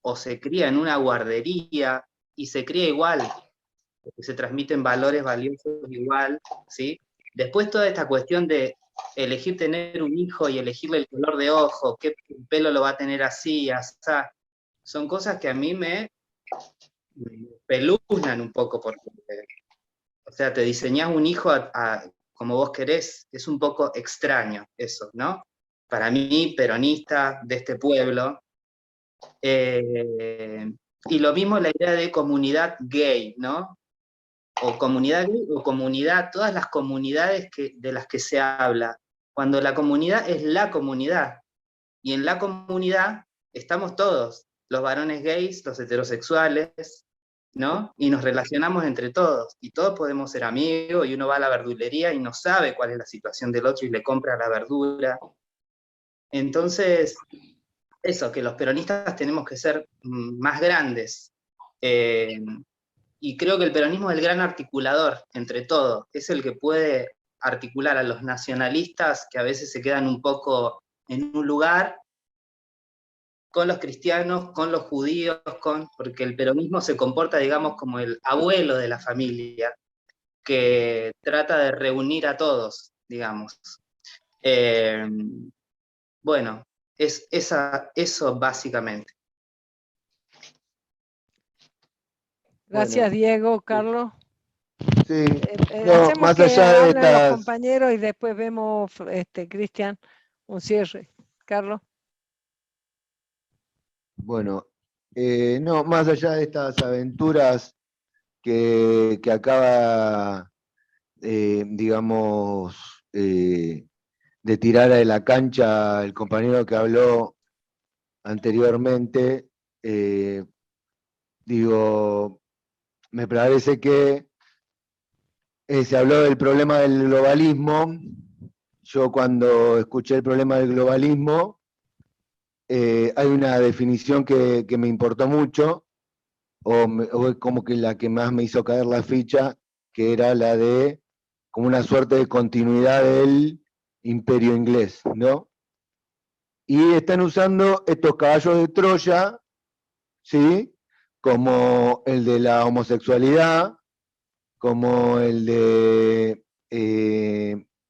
o se cría en una guardería, y se cría igual, porque se transmiten valores valiosos igual, ¿sí? Después toda esta cuestión de elegir tener un hijo y elegirle el color de ojo, qué pelo lo va a tener así, asá, son cosas que a mí me peluznan un poco, porque, O sea, te diseñás un hijo como vos querés, es un poco extraño eso, ¿no? Para mí, peronista de este pueblo, y lo mismo la idea de comunidad gay, ¿no? O comunidad gay o comunidad, todas las comunidades de las que se habla, cuando la comunidad es la comunidad, y en la comunidad estamos todos, los varones gays, los heterosexuales, ¿no? Y nos relacionamos entre todos, y todos podemos ser amigos, y uno va a la verdulería y no sabe cuál es la situación del otro y le compra la verdura. Entonces, eso, que los peronistas tenemos que ser más grandes, y creo que el peronismo es el gran articulador entre todos, es el que puede articular a los nacionalistas que a veces se quedan un poco en un lugar, con los cristianos, con los judíos, porque el peronismo se comporta, digamos, como el abuelo de la familia, que trata de reunir a todos, digamos. Bueno, eso básicamente. Gracias, Bueno, Diego, Carlos. sí, no, Hacemos más que allá de hablen los estas, compañeros y después vemos, Cristian, un cierre. Carlos. bueno, no, más allá de estas aventuras que acaba, digamos, de tirar a la cancha el compañero que habló anteriormente, digo, me parece que se habló del problema del globalismo. Yo cuando escuché el problema del globalismo, hay una definición que me importó mucho, o como que la que más me hizo caer la ficha, que era la de como una suerte de continuidad del imperio inglés, ¿no? Y están usando estos caballos de Troya, ¿sí? Como el de la homosexualidad, como el de,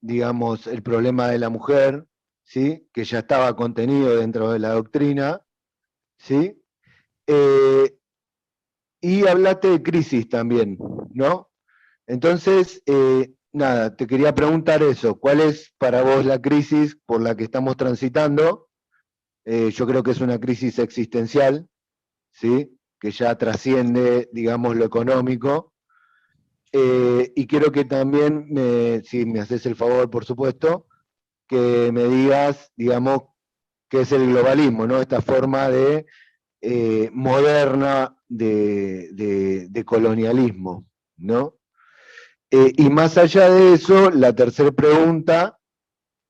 digamos, el problema de la mujer, ¿sí? Que ya estaba contenido dentro de la doctrina, ¿sí? Y hablaste de crisis también, ¿no? Entonces, nada, te quería preguntar eso, ¿cuál es para vos la crisis por la que estamos transitando? Yo creo que es una crisis existencial, ¿sí? Que ya trasciende, digamos, lo económico. Y quiero que también, si me haces el favor, por supuesto, que me digas, digamos, qué es el globalismo, ¿no? Esta forma de moderna de colonialismo, ¿no? Y más allá de eso, la tercera pregunta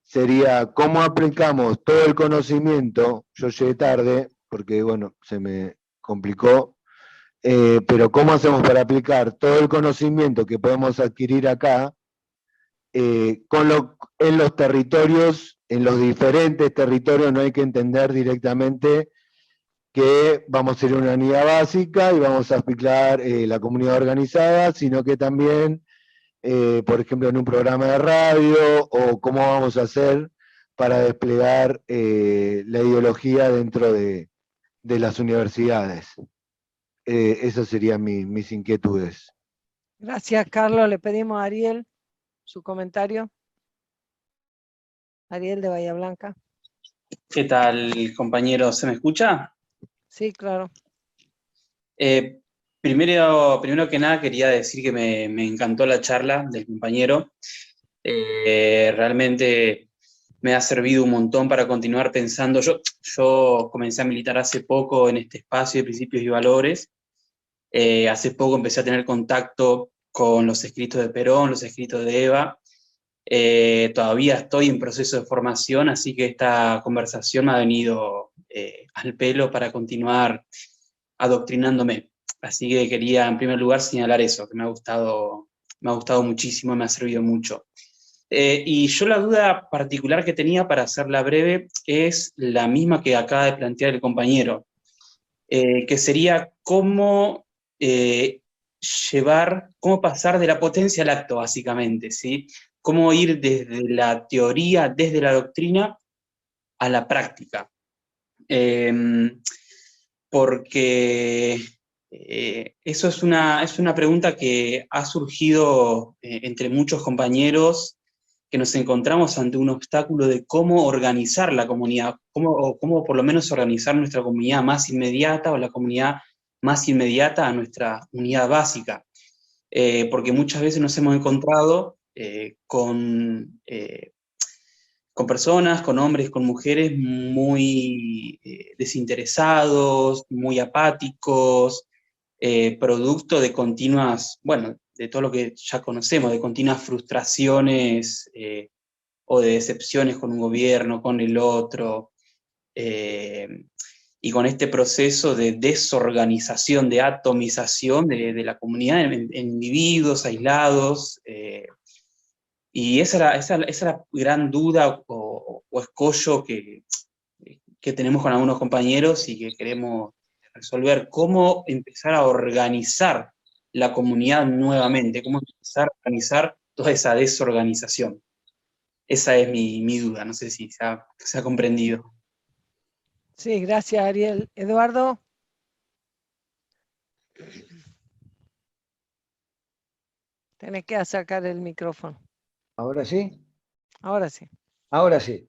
sería, ¿cómo aplicamos todo el conocimiento? Yo llegué tarde, porque, bueno, se me complicó, pero ¿cómo hacemos para aplicar todo el conocimiento que podemos adquirir acá en los territorios, en los diferentes territorios? No hay que entender directamente que vamos a ir a una unidad básica y vamos a aplicar la comunidad organizada, sino que también, por ejemplo, en un programa de radio, o cómo vamos a hacer para desplegar la ideología dentro de las universidades. Esas serían mis inquietudes. Gracias, Carlos. Le pedimos a Ariel su comentario. Ariel de Bahía Blanca. ¿Qué tal, compañero? ¿Se me escucha? Sí, claro. Primero que nada quería decir que me encantó la charla del compañero. Realmente me ha servido un montón para continuar pensando. Yo comencé a militar hace poco en este espacio de principios y valores. Hace poco empecé a tener contacto con los escritos de Perón, los escritos de Eva. Todavía estoy en proceso de formación, así que esta conversación me ha venido al pelo para continuar adoctrinándome. Así que quería en primer lugar señalar eso, que me ha gustado muchísimo, me ha servido mucho. Y yo la duda particular que tenía, para hacerla breve, es la misma que acaba de plantear el compañero, que sería cómo cómo pasar de la potencia al acto, básicamente, ¿sí? Cómo ir desde la teoría, desde la doctrina, a la práctica. Porque Eso es una pregunta que ha surgido entre muchos compañeros que nos encontramos ante un obstáculo de cómo organizar la comunidad, cómo por lo menos organizar nuestra comunidad más inmediata o la comunidad más inmediata a nuestra unidad básica. Porque muchas veces nos hemos encontrado con personas, con hombres, con mujeres muy desinteresados, muy apáticos, producto de continuas, bueno, de todo lo que ya conocemos, de continuas frustraciones o de decepciones con un gobierno, con el otro, y con este proceso de desorganización, de atomización de la comunidad en individuos aislados, y esa es la gran duda o escollo que tenemos con algunos compañeros y que queremos resolver, cómo empezar a organizar la comunidad nuevamente, cómo empezar a organizar toda esa desorganización. Esa es mi duda, no sé si se ha comprendido. Sí, gracias, Ariel. Eduardo. Tenés que sacar el micrófono. ¿Ahora sí? Ahora sí. Ahora sí.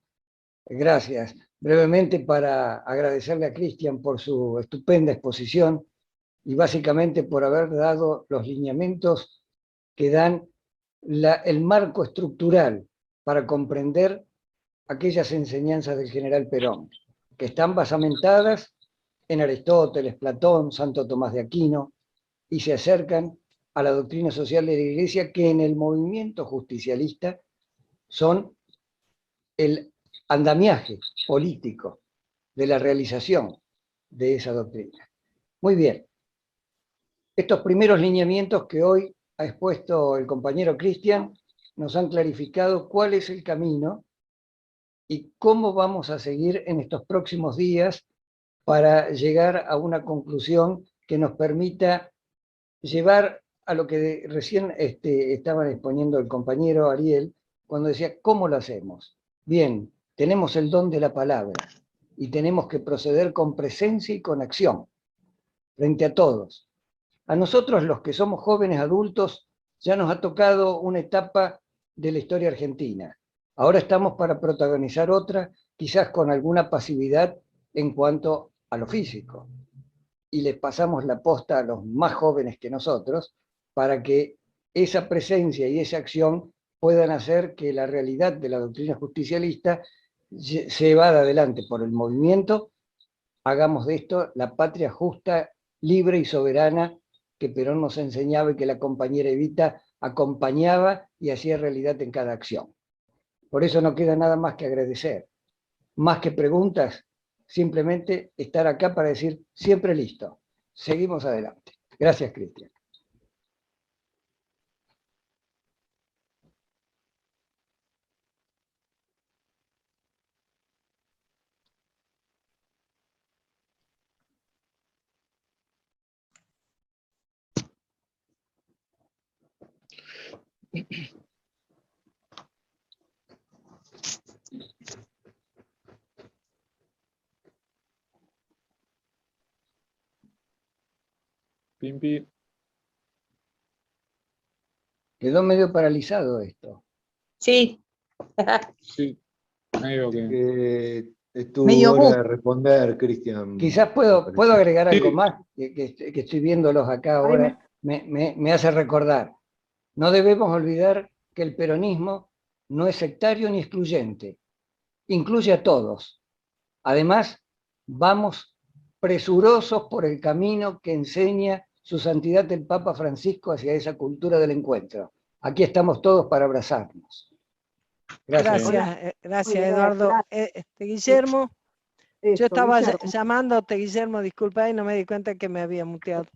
Gracias. Brevemente para agradecerle a Cristian por su estupenda exposición y básicamente por haber dado los lineamientos que dan el marco estructural para comprender aquellas enseñanzas del general Perón, que están basamentadas en Aristóteles, Platón, Santo Tomás de Aquino, y se acercan a la doctrina social de la Iglesia, que en el movimiento justicialista son el andamiaje político de la realización de esa doctrina. Muy bien. Estos primeros lineamientos que hoy ha expuesto el compañero Cristian nos han clarificado cuál es el camino y cómo vamos a seguir en estos próximos días para llegar a una conclusión que nos permita llevar a lo que recién estaban exponiendo el compañero Ariel, cuando decía, ¿cómo lo hacemos? Bien, tenemos el don de la palabra y tenemos que proceder con presencia y con acción frente a todos. A nosotros, los que somos jóvenes adultos, ya nos ha tocado una etapa de la historia argentina. Ahora estamos para protagonizar otra, quizás con alguna pasividad en cuanto a lo físico. Y les pasamos la posta a los más jóvenes que nosotros para que esa presencia y esa acción puedan hacer que la realidad de la doctrina justicialista se vada adelante por el movimiento. Hagamos de esto la patria justa, libre y soberana que Perón nos enseñaba y que la compañera Evita acompañaba y hacía realidad en cada acción. Por eso no queda nada más que agradecer. Más que preguntas, simplemente estar acá para decir, siempre listo. Seguimos adelante. Gracias, Cristian. Pimpi. Quedó medio paralizado esto. Sí. Sí, medio que... Es Medio hora de responder, Cristian. Quizás puedo agregar algo Sí. más, que estoy viéndolos acá ahora, me hace recordar. No debemos olvidar que el peronismo no es sectario ni excluyente, incluye a todos. Además, vamos presurosos por el camino que enseña su santidad el Papa Francisco hacia esa cultura del encuentro. Aquí estamos todos para abrazarnos. Gracias, gracias Eduardo. Guillermo, yo estaba llamándote, Guillermo, disculpa, y no me di cuenta que me había muteado.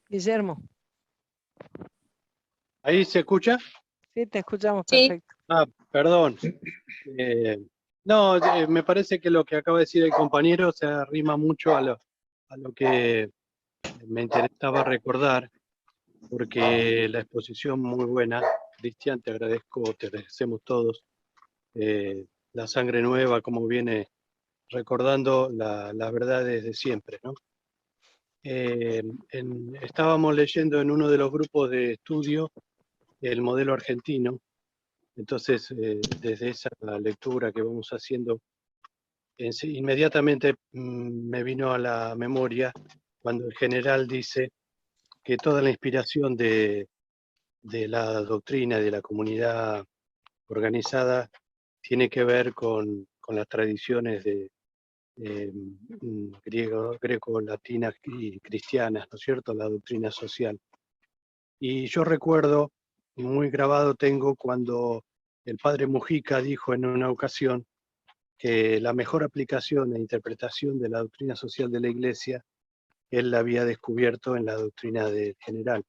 Guillermo. ¿Ahí se escucha? Sí, te escuchamos Sí. perfecto. Ah, perdón. Me parece que lo que acaba de decir el compañero se arrima mucho a lo que me interesaba recordar, porque la exposición muy buena. Cristian, te agradezco, te agradecemos todos la sangre nueva, como viene recordando las verdades de siempre, ¿no? Estábamos leyendo en uno de los grupos de estudio el modelo argentino, entonces desde esa lectura que vamos haciendo, inmediatamente me vino a la memoria cuando el general dice que toda la inspiración de la doctrina de la comunidad organizada tiene que ver con las tradiciones de greco-latinas y cristianas, ¿no es cierto?, la doctrina social. Y yo recuerdo, muy grabado tengo, cuando el padre Mujica dijo en una ocasión que la mejor aplicación e interpretación de la doctrina social de la Iglesia, él la había descubierto en la doctrina del general.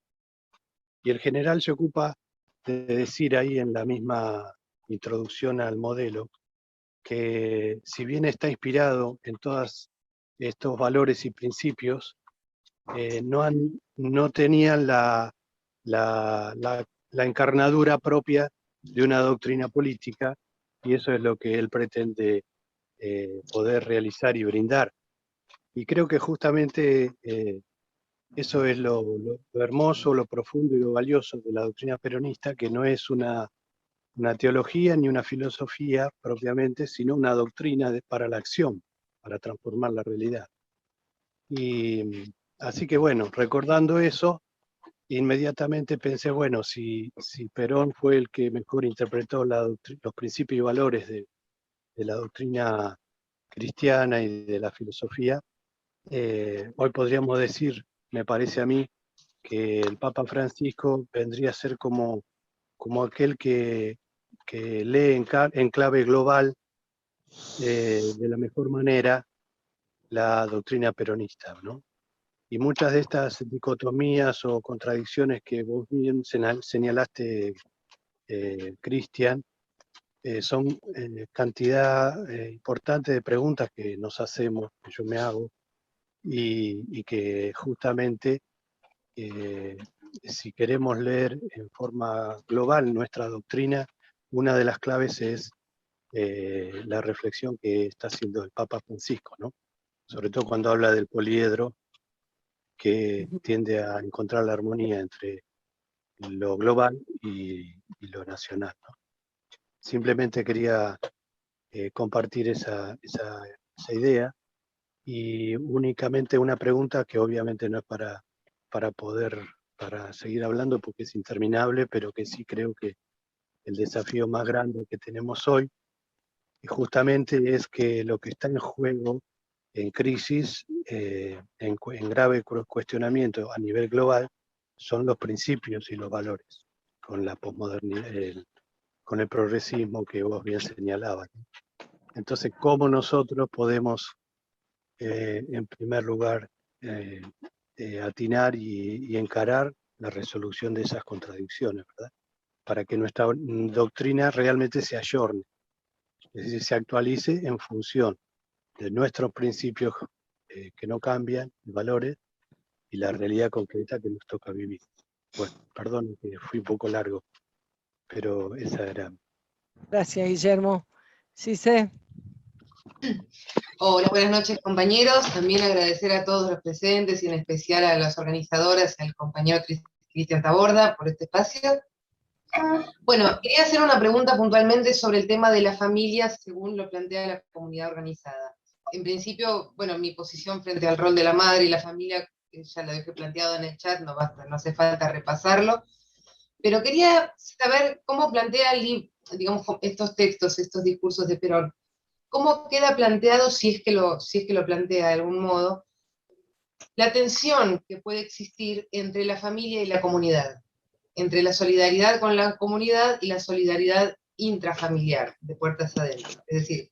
Y el general se ocupa de decir ahí en la misma introducción al modelo, que si bien está inspirado en todos estos valores y principios, no tenían la encarnadura propia de una doctrina política, y eso es lo que él pretende poder realizar y brindar. Y creo que justamente eso es lo hermoso, lo profundo y lo valioso de la doctrina peronista, que no es una teología ni una filosofía propiamente, sino una doctrina para la acción, para transformar la realidad. Y así que bueno, recordando eso, inmediatamente pensé, bueno, si Perón fue el que mejor interpretó los principios y valores de la doctrina cristiana y de la filosofía, hoy podríamos decir, me parece a mí, que el Papa Francisco vendría a ser como aquel que lee en clave global de la mejor manera la doctrina peronista, ¿no? Y muchas de estas dicotomías o contradicciones que vos bien señalaste, Cristian, son cantidad importante de preguntas que nos hacemos, que yo me hago, y que justamente si queremos leer en forma global nuestra doctrina, una de las claves es la reflexión que está haciendo el Papa Francisco, ¿no? Sobre todo cuando habla del poliedro, que tiende a encontrar la armonía entre lo global y lo nacional, ¿no? Simplemente quería compartir esa idea, y únicamente una pregunta que obviamente no es para seguir hablando porque es interminable, pero que sí creo que el desafío más grande que tenemos hoy justamente es que lo que está en juego, en crisis, en grave cuestionamiento a nivel global, son los principios y los valores, con la posmodernidad, con el progresismo que vos bien señalabas. Entonces, ¿cómo nosotros podemos, en primer lugar, atinar y encarar la resolución de esas contradicciones, ¿verdad? Para que nuestra doctrina realmente se ayorne, es decir, se actualice en función de nuestros principios que no cambian, valores, y la realidad concreta que nos toca vivir. Bueno, perdón que fui un poco largo, pero esa era. Gracias, Guillermo. Sí, sé. Hola, buenas noches, compañeros. También agradecer a todos los presentes y en especial a las organizadoras, al compañero Cristian Taborda por este espacio. Bueno, quería hacer una pregunta puntualmente sobre el tema de la familia según lo plantea la comunidad organizada. En principio, bueno, mi posición frente al rol de la madre y la familia, ya lo dejé planteado en el chat, no hace falta repasarlo, pero quería saber cómo plantea, digamos, estos textos, estos discursos de Perón. ¿Cómo queda planteado, si es que lo plantea de algún modo, la tensión que puede existir entre la familia y la comunidad? Entre la solidaridad con la comunidad y la solidaridad intrafamiliar, de puertas adentro. Es decir,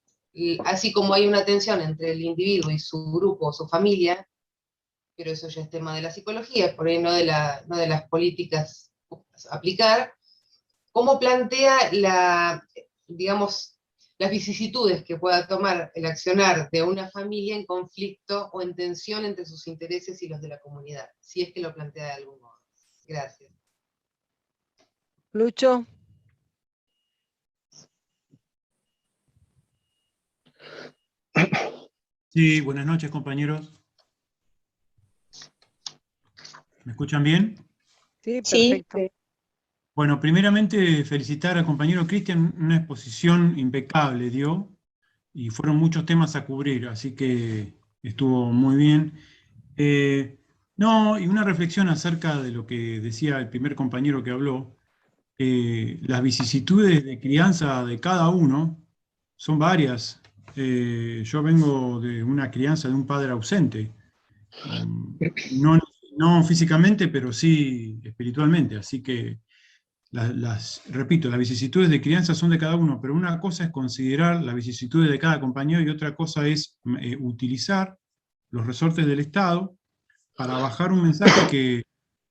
así como hay una tensión entre el individuo y su grupo o su familia, pero eso ya es tema de la psicología, por ahí no de las políticas a aplicar, ¿cómo plantea digamos, las vicisitudes que pueda tomar el accionar de una familia en conflicto o en tensión entre sus intereses y los de la comunidad? Si es que lo plantea de algún modo. Gracias. Lucho. Sí, buenas noches, compañeros. ¿Me escuchan bien? Sí, Sí. perfecto. Bueno, primeramente felicitar al compañero Cristian, una exposición impecable dio, y fueron muchos temas a cubrir, así que estuvo muy bien. No, y una reflexión acerca de lo que decía el primer compañero que habló, las vicisitudes de crianza de cada uno son varias. Yo vengo de una crianza de un padre ausente, no, no físicamente, pero sí espiritualmente, así que repito, las vicisitudes de crianza son de cada uno, pero una cosa es considerar las vicisitudes de cada compañero y otra cosa es utilizar los resortes del Estado para bajar un mensaje que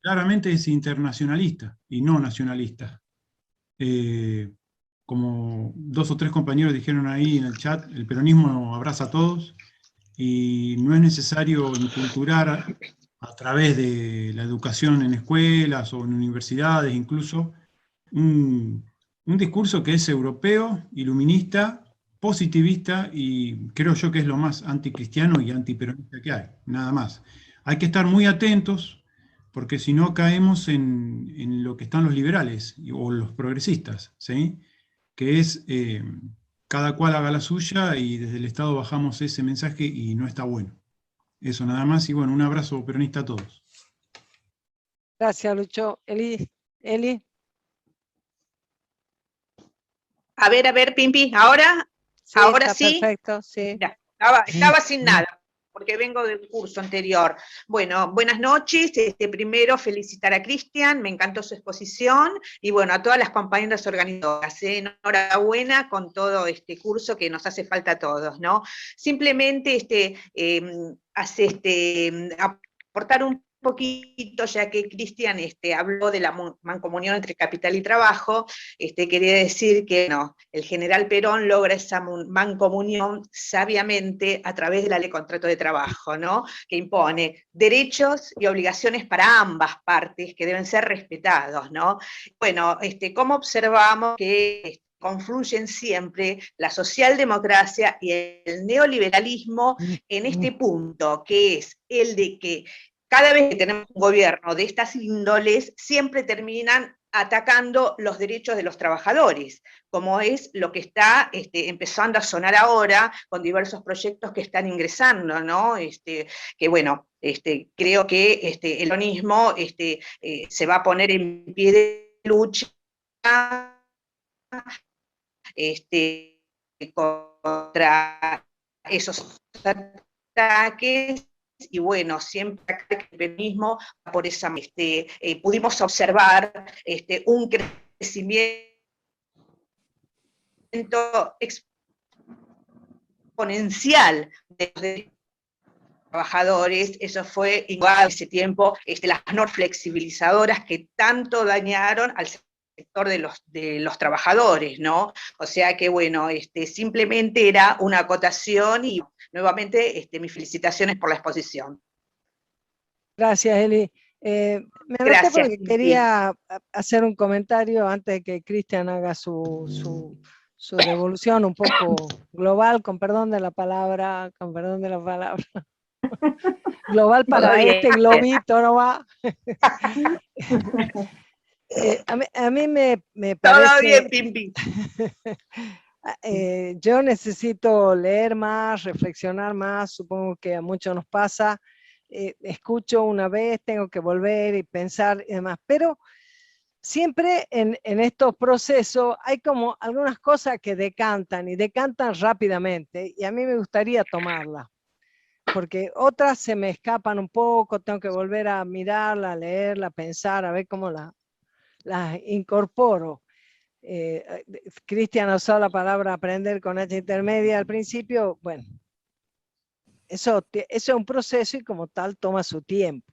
claramente es internacionalista y no nacionalista. Como 2 o 3 compañeros dijeron ahí en el chat, el peronismo abraza a todos y no es necesario inculturar a través de la educación en escuelas o en universidades incluso, un discurso que es europeo, iluminista, positivista y creo yo que es lo más anticristiano y antiperonista que hay, nada más. Hay que estar muy atentos porque si no caemos en lo que están los liberales o los progresistas, ¿sí? Que es cada cual haga la suya y desde el Estado bajamos ese mensaje y no está bueno. Eso nada más y bueno, un abrazo peronista a todos. Gracias, Lucho. Eli. A ver, Pimpi, ¿ahora? Sí, ¿Ahora está sí? perfecto, sí. Ya, estaba sin nada, porque vengo del curso anterior. Bueno, buenas noches. Primero, felicitar a Cristian, me encantó su exposición, y bueno, a todas las compañeras organizadoras. Enhorabuena con todo este curso que nos hace falta a todos, ¿no? Simplemente aportar un poquito, ya que Cristian habló de la mancomunión entre capital y trabajo, quería decir que no, el general Perón logra esa mancomunión sabiamente a través de la ley de contrato de trabajo, ¿no? Que impone derechos y obligaciones para ambas partes que deben ser respetados, ¿no? Bueno, ¿cómo observamos que confluyen siempre la socialdemocracia y el neoliberalismo en este punto, que es el de que cada vez que tenemos un gobierno de estas índoles, siempre terminan atacando los derechos de los trabajadores, como es lo que está empezando a sonar ahora con diversos proyectos que están ingresando, ¿no? Que bueno, creo que el peronismo se va a poner en pie de lucha contra esos ataques. Y bueno, siempre el peronismo por esa pudimos observar un crecimiento exponencial de los trabajadores. Eso fue igual ese tiempo, las normas flexibilizadoras que tanto dañaron al sector de los trabajadores, ¿no? O sea que bueno, simplemente era una acotación y nuevamente mis felicitaciones por la exposición. Gracias, Eli. Me anoté porque quería hacer un comentario antes de que Cristian haga su devolución un poco global, con perdón de la palabra, global para globito, ¿no va? A mí me parece... Todo bien, Pimpi. Yo necesito leer más, reflexionar más, supongo que a muchos nos pasa. Escucho una vez, tengo que volver y pensar y demás, pero siempre en estos procesos hay como algunas cosas que decantan y decantan rápidamente y a mí me gustaría tomarlas, porque otras se me escapan un poco, tengo que volver a mirarla, leerla, pensar, a ver cómo las incorporo. Cristian usó la palabra aprender con H intermedia al principio. Bueno, eso es un proceso y como tal toma su tiempo.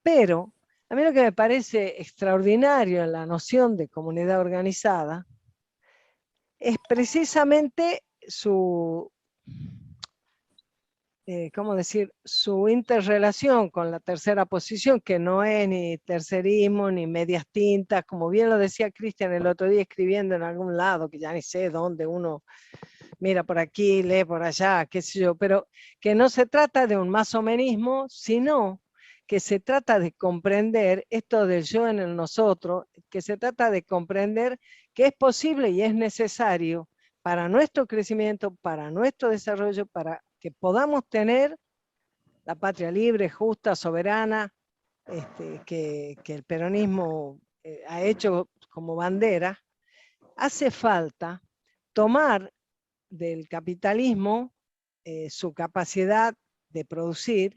Pero a mí lo que me parece extraordinario en la noción de comunidad organizada es precisamente su, ¿cómo decir?, su interrelación con la tercera posición, que no es ni tercerismo ni medias tintas, como bien lo decía Cristian el otro día escribiendo en algún lado, que ya ni sé dónde uno mira por aquí, lee por allá, qué sé yo, pero que no se trata de un masomenismo, sino que se trata de comprender esto del yo en el nosotros, que se trata de comprender que es posible y es necesario para nuestro crecimiento, para nuestro desarrollo, para que podamos tener la patria libre, justa, soberana, que el peronismo ha hecho como bandera. Hace falta tomar del capitalismo su capacidad de producir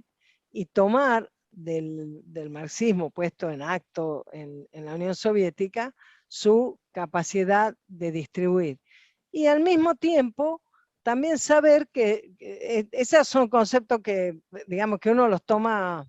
y tomar del marxismo puesto en acto en la Unión Soviética su capacidad de distribuir. Y al mismo tiempo también saber que esos son conceptos que, digamos, que uno los toma,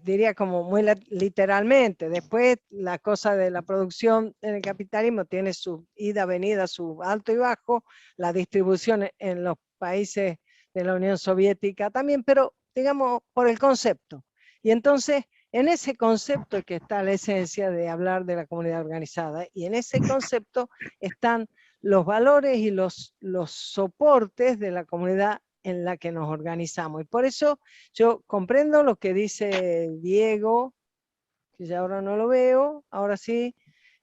diría como muy literalmente. Después la cosa de la producción en el capitalismo tiene su ida, venida, su alto y bajo, la distribución en los países de la Unión Soviética también, pero digamos por el concepto. Y entonces en ese concepto que está la esencia de hablar de la comunidad organizada, y en ese concepto están los valores y los soportes de la comunidad en la que nos organizamos. Y por eso yo comprendo lo que dice Diego, que ya ahora no lo veo, ahora sí,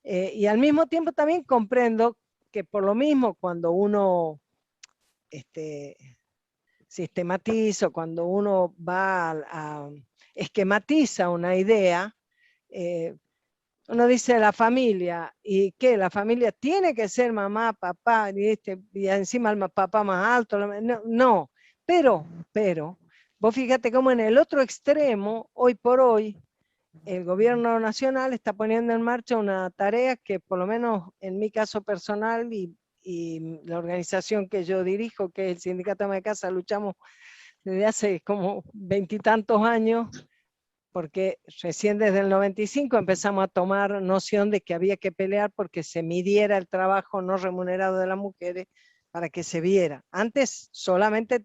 y al mismo tiempo también comprendo que por lo mismo cuando uno sistematiza, cuando uno va a esquematiza una idea, uno dice la familia, ¿y qué? La familia tiene que ser mamá, papá, y encima el papá más alto. No, pero, vos fíjate cómo en el otro extremo, hoy por hoy, el gobierno nacional está poniendo en marcha una tarea que por lo menos en mi caso personal y la organización que yo dirijo, que es el Sindicato de Ama de Casa, luchamos desde hace como 20 y tantos años, porque recién desde el 95 empezamos a tomar noción de que había que pelear porque se midiera el trabajo no remunerado de las mujeres para que se viera. Antes solamente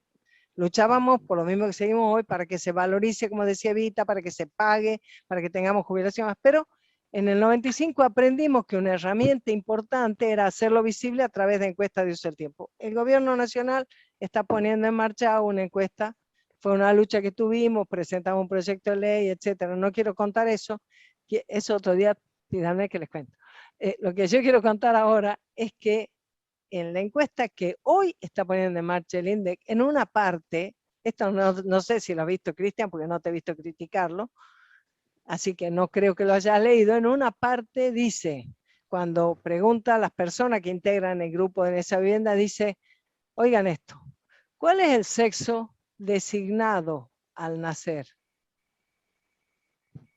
luchábamos por lo mismo que seguimos hoy, para que se valorice, como decía Vita, para que se pague, para que tengamos jubilaciones, pero en el 95 aprendimos que una herramienta importante era hacerlo visible a través de encuestas de uso del tiempo. El gobierno nacional está poniendo en marcha una encuesta. Fue una lucha que tuvimos, presentamos un proyecto de ley, etcétera. No quiero contar eso, que eso otro día, pídanme que les cuento. Lo que yo quiero contar ahora es que en la encuesta que hoy está poniendo en marcha el INDEC, en una parte, esto no sé si lo has visto, Cristian, porque no te he visto criticarlo, así que no creo que lo hayas leído, en una parte dice, cuando pregunta a las personas que integran el grupo de esa vivienda, dice, oigan esto, ¿cuál es el sexo designado al nacer?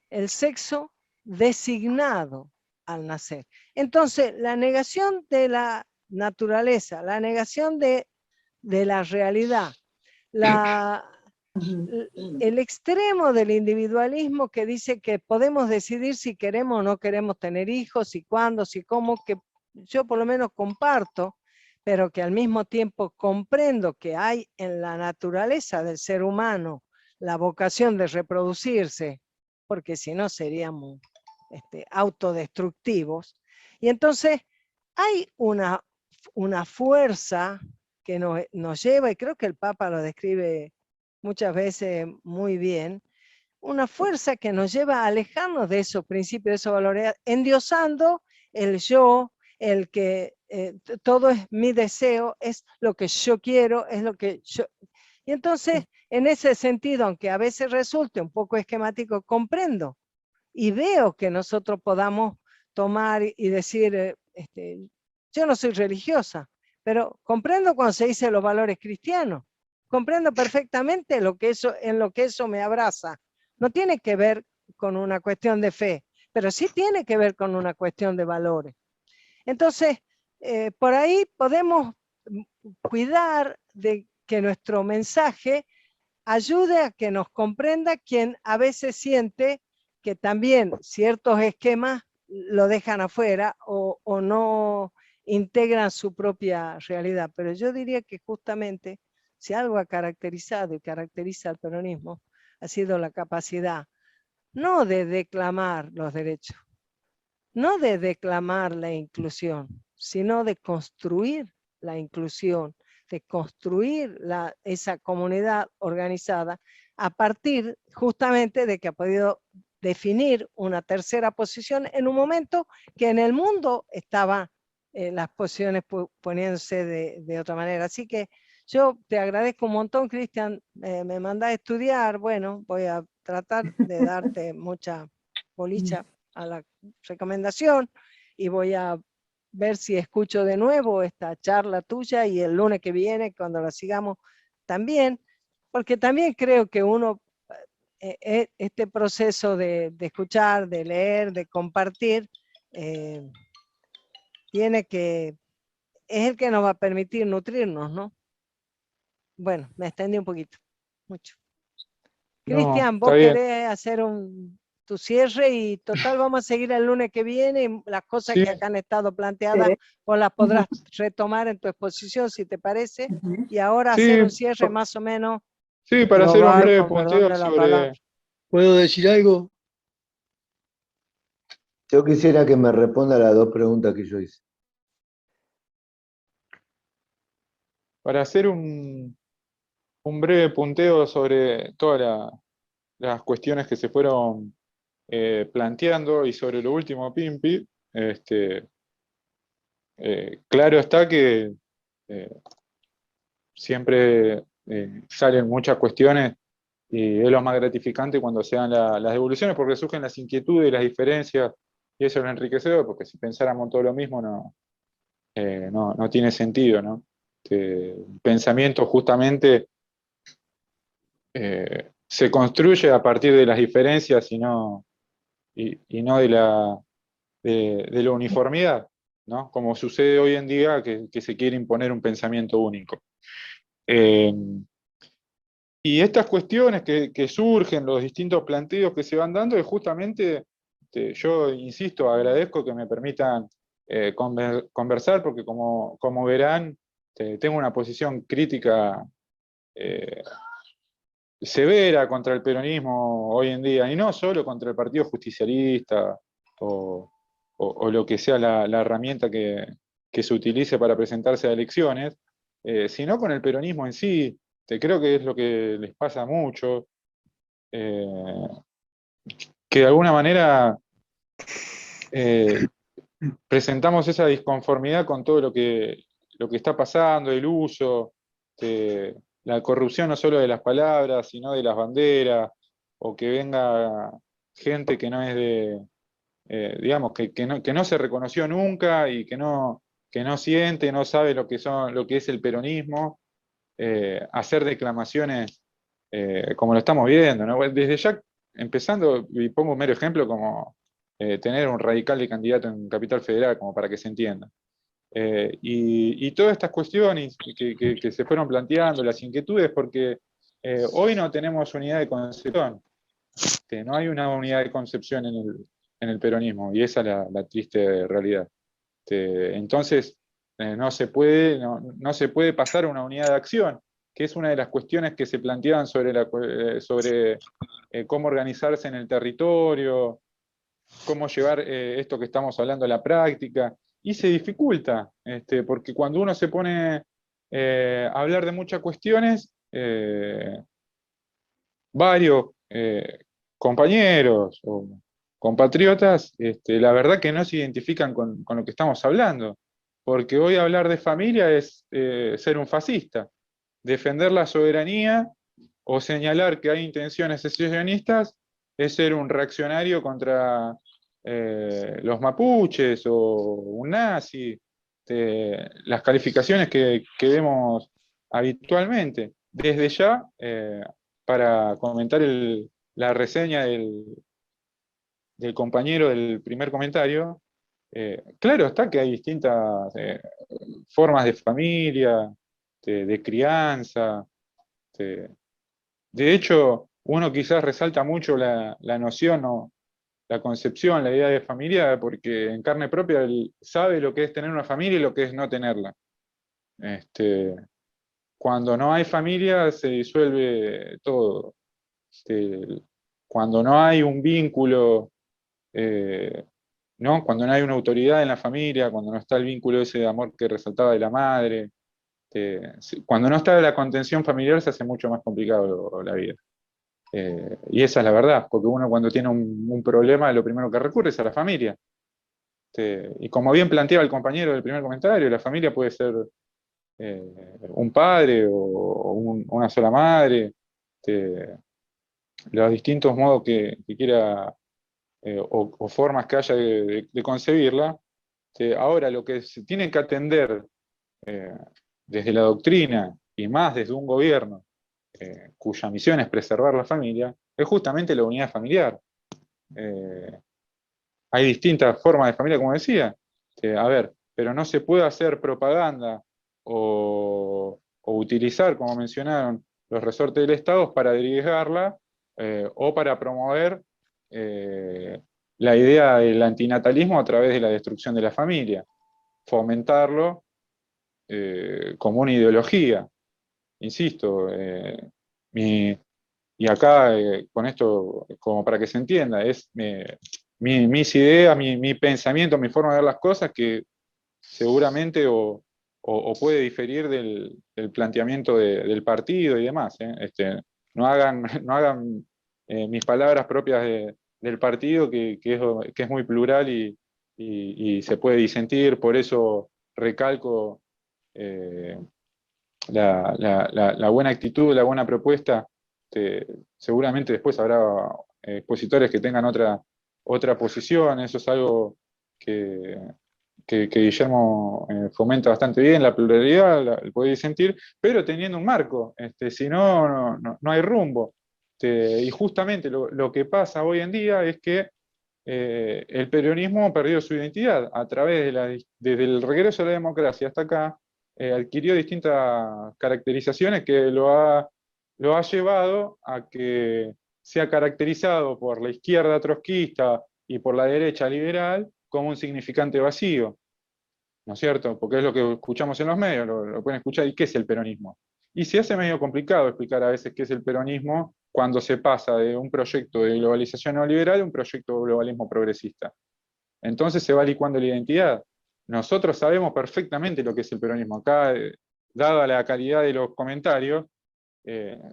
El sexo designado al nacer. Entonces, la negación de la naturaleza, la negación de la realidad, el extremo del individualismo que dice que podemos decidir si queremos o no queremos tener hijos, si cuándo, si cómo, que yo por lo menos comparto, pero que al mismo tiempo comprendo que hay en la naturaleza del ser humano la vocación de reproducirse, porque si no seríamos autodestructivos. Y entonces hay una fuerza que nos lleva, y creo que el Papa lo describe muchas veces muy bien, una fuerza que nos lleva a alejarnos de esos principios, de esos valores, endiosando el yo, el que todo es mi deseo, es lo que yo quiero, es lo que yo... Y entonces, en ese sentido, aunque a veces resulte un poco esquemático, comprendo y veo que nosotros podamos tomar y decir, yo no soy religiosa, pero comprendo cuando se dice los valores cristianos, comprendo perfectamente en lo que eso me abraza. No tiene que ver con una cuestión de fe, pero sí tiene que ver con una cuestión de valores. Entonces, por ahí podemos cuidar de que nuestro mensaje ayude a que nos comprenda quien a veces siente que también ciertos esquemas lo dejan afuera o no integran su propia realidad. Pero yo diría que justamente si algo ha caracterizado y caracteriza al peronismo ha sido la capacidad no de declamar los derechos, no de declamar la inclusión, sino de construir la inclusión, de construir esa comunidad organizada a partir justamente de que ha podido definir una tercera posición en un momento que en el mundo estaban las posiciones poniéndose de otra manera. Así que yo te agradezco un montón, Cristian, me mandás a estudiar, bueno, voy a tratar de darte mucha bolicha a la recomendación y voy a ver si escucho de nuevo esta charla tuya y el lunes que viene, cuando la sigamos también, porque también creo que uno, este proceso de escuchar, de leer, de compartir, tiene que, es el que nos va a permitir nutrirnos, ¿no? Bueno, me extendí un poquito, mucho. No, Cristian, está vos bien. querés hacer tu cierre y total vamos a seguir el lunes que viene y las cosas Sí, que acá han estado planteadas vos las podrás retomar en tu exposición si te parece y ahora hacer un sí, cierre más o menos sí, para hacer un global, breve con perdón punteo de la palabra. sobre, ¿Puedo decir algo? Yo quisiera que me responda las dos preguntas que yo hice. para hacer un breve punteo sobre todas las cuestiones que se fueron planteando y sobre lo último, Pimpi, claro está que siempre salen muchas cuestiones y es lo más gratificante cuando se dan las devoluciones porque surgen las inquietudes y las diferencias y eso es lo enriquecedor porque si pensáramos todo lo mismo no tiene sentido, ¿no? El pensamiento justamente se construye a partir de las diferencias y no de la uniformidad, ¿no? Como sucede hoy en día que se quiere imponer un pensamiento único. Y estas cuestiones que surgen, los distintos planteos que se van dando, es justamente, yo insisto, agradezco que me permitan conversar, porque como verán, tengo una posición crítica severa contra el peronismo hoy en día, y no solo contra el Partido Justicialista o lo que sea la herramienta que se utilice para presentarse a elecciones, sino con el peronismo en sí. Creo que es lo que les pasa mucho, que de alguna manera presentamos esa disconformidad con todo lo que está pasando, el uso, la corrupción no solo de las palabras, sino de las banderas, o que venga gente que no es digamos, que no se reconoció nunca y que no siente, no sabe lo que es el peronismo, hacer declamaciones como lo estamos viendo, ¿no? Desde ya, empezando, y pongo un mero ejemplo como tener un radical de candidato en Capital Federal, como para que se entienda. Y todas estas cuestiones que se fueron planteando, las inquietudes, porque hoy no tenemos unidad de concepción, no hay una unidad de concepción en el peronismo, y esa es la triste realidad. Entonces, no se puede pasar a una unidad de acción, que es una de las cuestiones que se planteaban sobre cómo organizarse en el territorio, cómo llevar esto que estamos hablando a la práctica, y se dificulta, porque cuando uno se pone a hablar de muchas cuestiones, varios compañeros o compatriotas, la verdad que no se identifican con lo que estamos hablando, porque hoy hablar de familia es ser un fascista, defender la soberanía o señalar que hay intenciones secesionistas es ser un reaccionario contra los mapuches o un nazi, las calificaciones que vemos habitualmente. Desde ya, para comentar la reseña del compañero del primer comentario, claro está que hay distintas formas de familia, de crianza. De hecho, uno quizás resalta mucho la noción o la concepción, la idea de familia, porque en carne propia él sabe lo que es tener una familia y lo que es no tenerla. Cuando no hay familia se disuelve todo. Cuando no hay un vínculo ¿no? Cuando no hay una autoridad en la familia, cuando no está el vínculo ese de amor que resaltaba de la madre, cuando no está la contención familiar se hace mucho más complicado la vida. Y esa es la verdad, porque uno cuando tiene un problema lo primero que recurre es a la familia. Y como bien planteaba el compañero del primer comentario, la familia puede ser un padre o una sola madre, los distintos modos que quiera o formas que haya de concebirla. Ahora, lo que se tiene que atender desde la doctrina y más desde un gobierno cuya misión es preservar la familia, es justamente la unidad familiar. Hay distintas formas de familia, como decía, a ver, pero no se puede hacer propaganda o utilizar, como mencionaron, los resortes del Estado para dirigarla o para promover la idea del antinatalismo a través de la destrucción de la familia, fomentarlo como una ideología. Insisto, y acá con esto, como para que se entienda, es mis ideas, mi pensamiento, mi forma de ver las cosas que seguramente o puede diferir del planteamiento del partido y demás. No hagan mis palabras propias del partido, que es muy plural y se puede disentir, por eso recalco la buena actitud, la buena propuesta. Seguramente después habrá expositores que tengan otra posición, eso es algo que Guillermo fomenta bastante bien, la pluralidad, el poder disentir, pero teniendo un marco, si no, no hay rumbo. Y justamente lo que pasa hoy en día es que el peronismo perdió su identidad a través desde el regreso a la democracia hasta acá, adquirió distintas caracterizaciones que lo ha llevado a que sea caracterizado por la izquierda trotskista y por la derecha liberal como un significante vacío, ¿no es cierto? Porque es lo que escuchamos en los medios, lo pueden escuchar. ¿Y qué es el peronismo? Y se hace medio complicado explicar a veces qué es el peronismo cuando se pasa de un proyecto de globalización neoliberal a un proyecto de globalismo progresista. Entonces se va licuando la identidad. Nosotros sabemos perfectamente lo que es el peronismo. Acá, dada la calidad de los comentarios,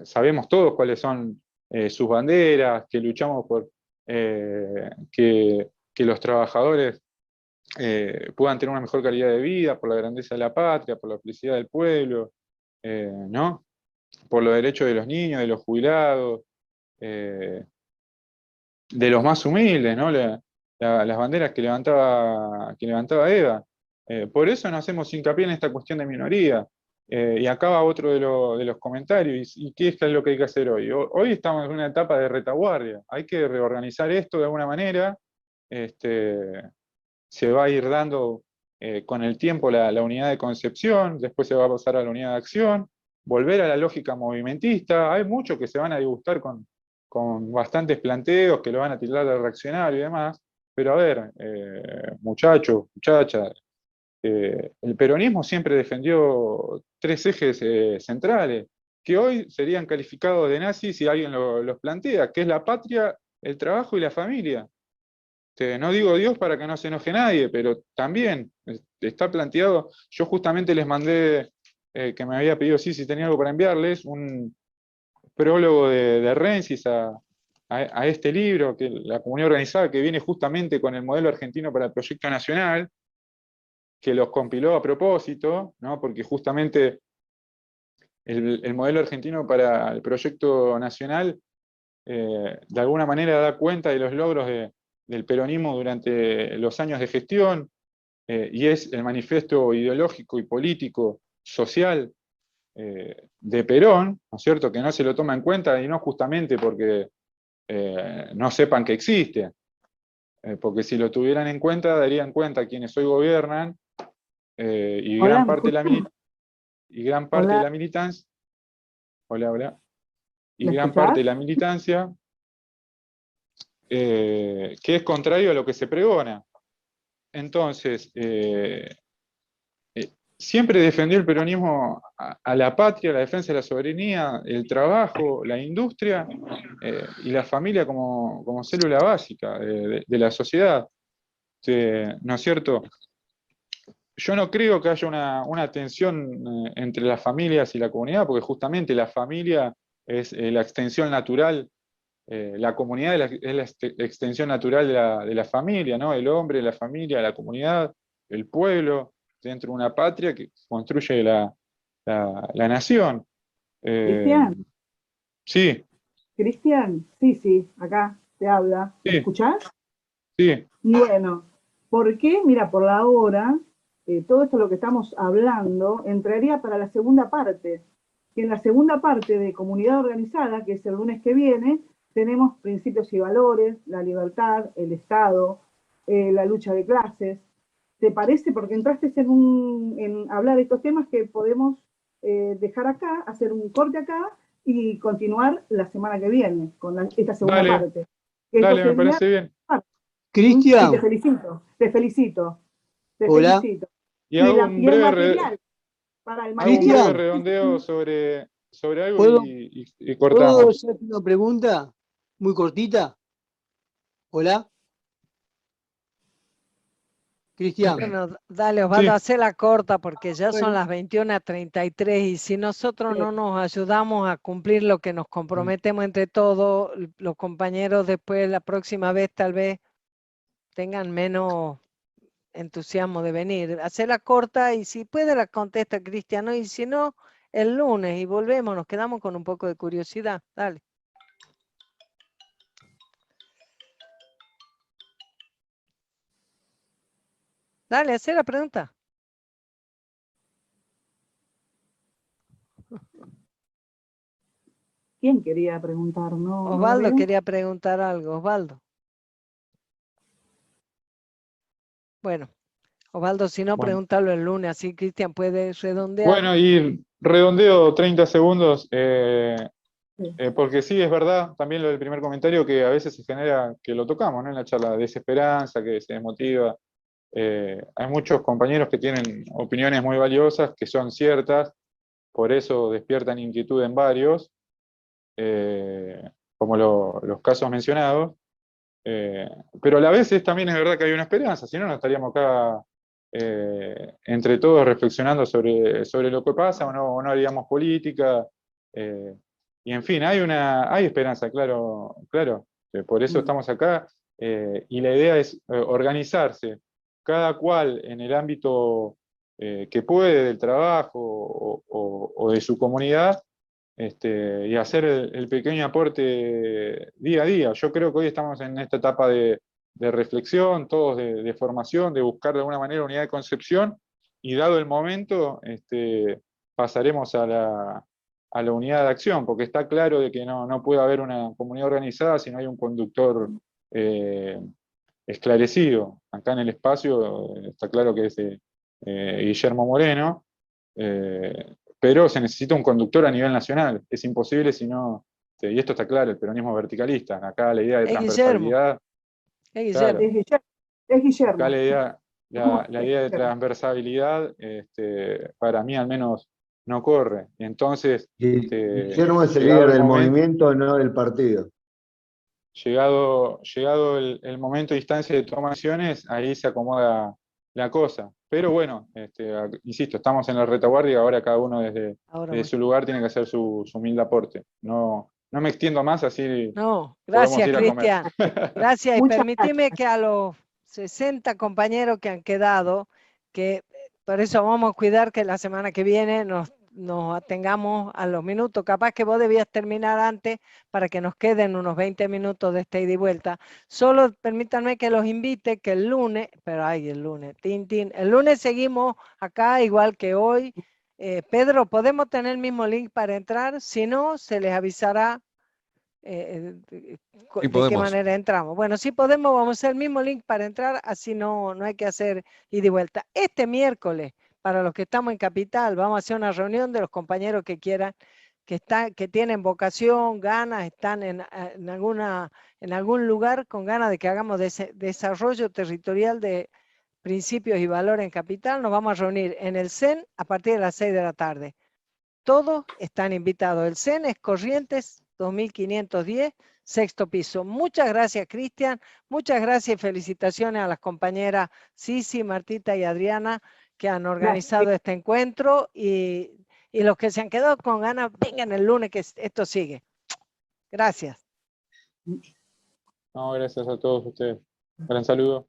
sabemos todos cuáles son sus banderas, que luchamos por que los trabajadores puedan tener una mejor calidad de vida, por la grandeza de la patria, por la felicidad del pueblo, ¿no? Por los derechos de los niños, de los jubilados, de los más humildes, ¿no? Las banderas que levantaba Eva. Por eso nos hacemos hincapié en esta cuestión de minoría. Y acá va otro de los comentarios. ¿Y qué es lo que hay que hacer hoy? Hoy estamos en una etapa de retaguardia. Hay que reorganizar esto de alguna manera. Se va a ir dando con el tiempo la unidad de concepción, después se va a pasar a la unidad de acción, volver a la lógica movimentista. Hay muchos que se van a disgustar con bastantes planteos, que lo van a tildar de reaccionario y demás, pero a ver, muchachos, muchachas, el peronismo siempre defendió 3 ejes centrales, que hoy serían calificados de nazis si alguien los plantea, que es la patria, el trabajo y la familia. No digo Dios para que no se enoje nadie, pero también está planteado. Yo justamente les mandé, que me había pedido si tenía algo para enviarles, un prólogo de Rensis a este libro, que la comunidad organizada, que viene justamente con el modelo argentino para el proyecto nacional, que los compiló a propósito, ¿no? Porque justamente el modelo argentino para el proyecto nacional de alguna manera da cuenta de los logros del peronismo durante los años de gestión, y es el manifiesto ideológico y político, social de Perón, ¿no es cierto?, que no se lo toma en cuenta, y no justamente porque no sepan que existe, porque si lo tuvieran en cuenta, darían cuenta quienes hoy gobiernan, y gran parte de la militancia, y gran parte de la militancia, que es contrario a lo que se pregona. Entonces, siempre defendió el peronismo a la patria, la defensa de la soberanía, el trabajo, la industria y la familia como célula básica de la sociedad. ¿no es cierto? Yo no creo que haya una tensión entre las familias y la comunidad, porque justamente la familia es la extensión natural, la comunidad es la extensión natural de la familia, ¿no? El hombre, la familia, la comunidad, el pueblo, dentro de una patria que construye la nación. Cristian, Sí, Cristian, sí, acá te habla. ¿Me sí, escuchás? sí. Bueno, ¿por qué? Mira, por la hora, todo esto lo que estamos hablando entraría para la segunda parte. Que en la segunda parte de Comunidad Organizada, que es el lunes que viene, tenemos principios y valores, la libertad, el Estado, la lucha de clases. ¿Te parece? Porque entraste en hablar de estos temas que podemos dejar acá, hacer un corte acá y continuar la semana que viene con esta segunda Dale, parte. dale, me Entonces, parece bien. Cristian. Cristian, Te felicito. hola. Y hago un Y el breve, material, para el hago un breve material. redondeo sobre algo ¿Puedo, y ¿puedo cortamos. hacerte una pregunta muy cortita? Hola. Cristian. Bueno, dale Osvaldo, Sí. hacela corta porque ya son Bueno. las 21:33 y si nosotros no nos ayudamos a cumplir lo que nos comprometemos entre todos, los compañeros después la próxima vez tal vez tengan menos entusiasmo de venir. Hacela corta y si puede la contesta Cristiano y si no, el lunes y volvemos, nos quedamos con un poco de curiosidad. Dale. Dale, hace la pregunta. ¿Quién quería preguntar? No, Osvaldo no lo veo. quería preguntar algo. Osvaldo. Bueno, Osvaldo, si no, Bueno. pregúntalo el lunes, así Cristian puede redondear. Bueno, y redondeo 30 segundos, porque sí, es verdad, también lo del primer comentario, que a veces se genera, que lo tocamos, ¿no? En la charla, desesperanza, que se desmotiva. Hay muchos compañeros que tienen opiniones muy valiosas, que son ciertas, por eso despiertan inquietud en varios, como los casos mencionados, pero a la vez también es verdad que hay una esperanza, si no, no estaríamos acá entre todos reflexionando sobre lo que pasa, o no haríamos política, y en fin, hay esperanza, claro, por eso estamos acá, y la idea es organizarse, cada cual en el ámbito que puede del trabajo o de su comunidad, y hacer el pequeño aporte día a día. Yo creo que hoy estamos en esta etapa de reflexión, todos de formación, de buscar de alguna manera unidad de concepción, y dado el momento, pasaremos a la unidad de acción, porque está claro de que no puede haber una comunidad organizada si no hay un conductor esclarecido. Acá en el espacio está claro que es Guillermo Moreno, pero se necesita un conductor a nivel nacional. Es imposible si no, y esto está claro, el peronismo verticalista. Acá la idea de transversalidad. Es Guillermo. Claro, Es Guillermo. acá la idea de transversalidad, para mí al menos, no corre. Y entonces, Guillermo es el líder del movimiento, no del partido. Llegado el momento de instancia de toma de acciones, ahí se acomoda la cosa. Pero bueno, insisto, estamos en la retaguardia y ahora cada uno desde su lugar tiene que hacer su humilde aporte. No me extiendo más, así No, gracias podemos ir a Cristian. comer. Gracias y permíteme que a los 60 compañeros que han quedado, que por eso vamos a cuidar que la semana que viene nos atengamos a los minutos. Capaz que vos debías terminar antes para que nos queden unos 20 minutos de ida y vuelta. Solo permítanme que los invite que el lunes, el lunes seguimos acá igual que hoy. Pedro, ¿podemos tener el mismo link para entrar? Si no, se les avisará de qué manera entramos. Bueno, si podemos, vamos a hacer el mismo link para entrar, así no hay que hacer ida y vuelta. Este miércoles, para los que estamos en Capital, vamos a hacer una reunión de los compañeros que quieran, que tienen vocación, ganas, están en algún lugar con ganas de que hagamos desarrollo territorial de principios y valores en Capital. Nos vamos a reunir en el CEN a partir de las 6 de la tarde. Todos están invitados. El CEN es Corrientes 2510, sexto piso. Muchas gracias, Cristian. Muchas gracias y felicitaciones a las compañeras Sisi, Martita y Adriana que han organizado este encuentro, y los que se han quedado con ganas, vengan el lunes que esto sigue. Gracias. No, gracias a todos ustedes. Un gran saludo.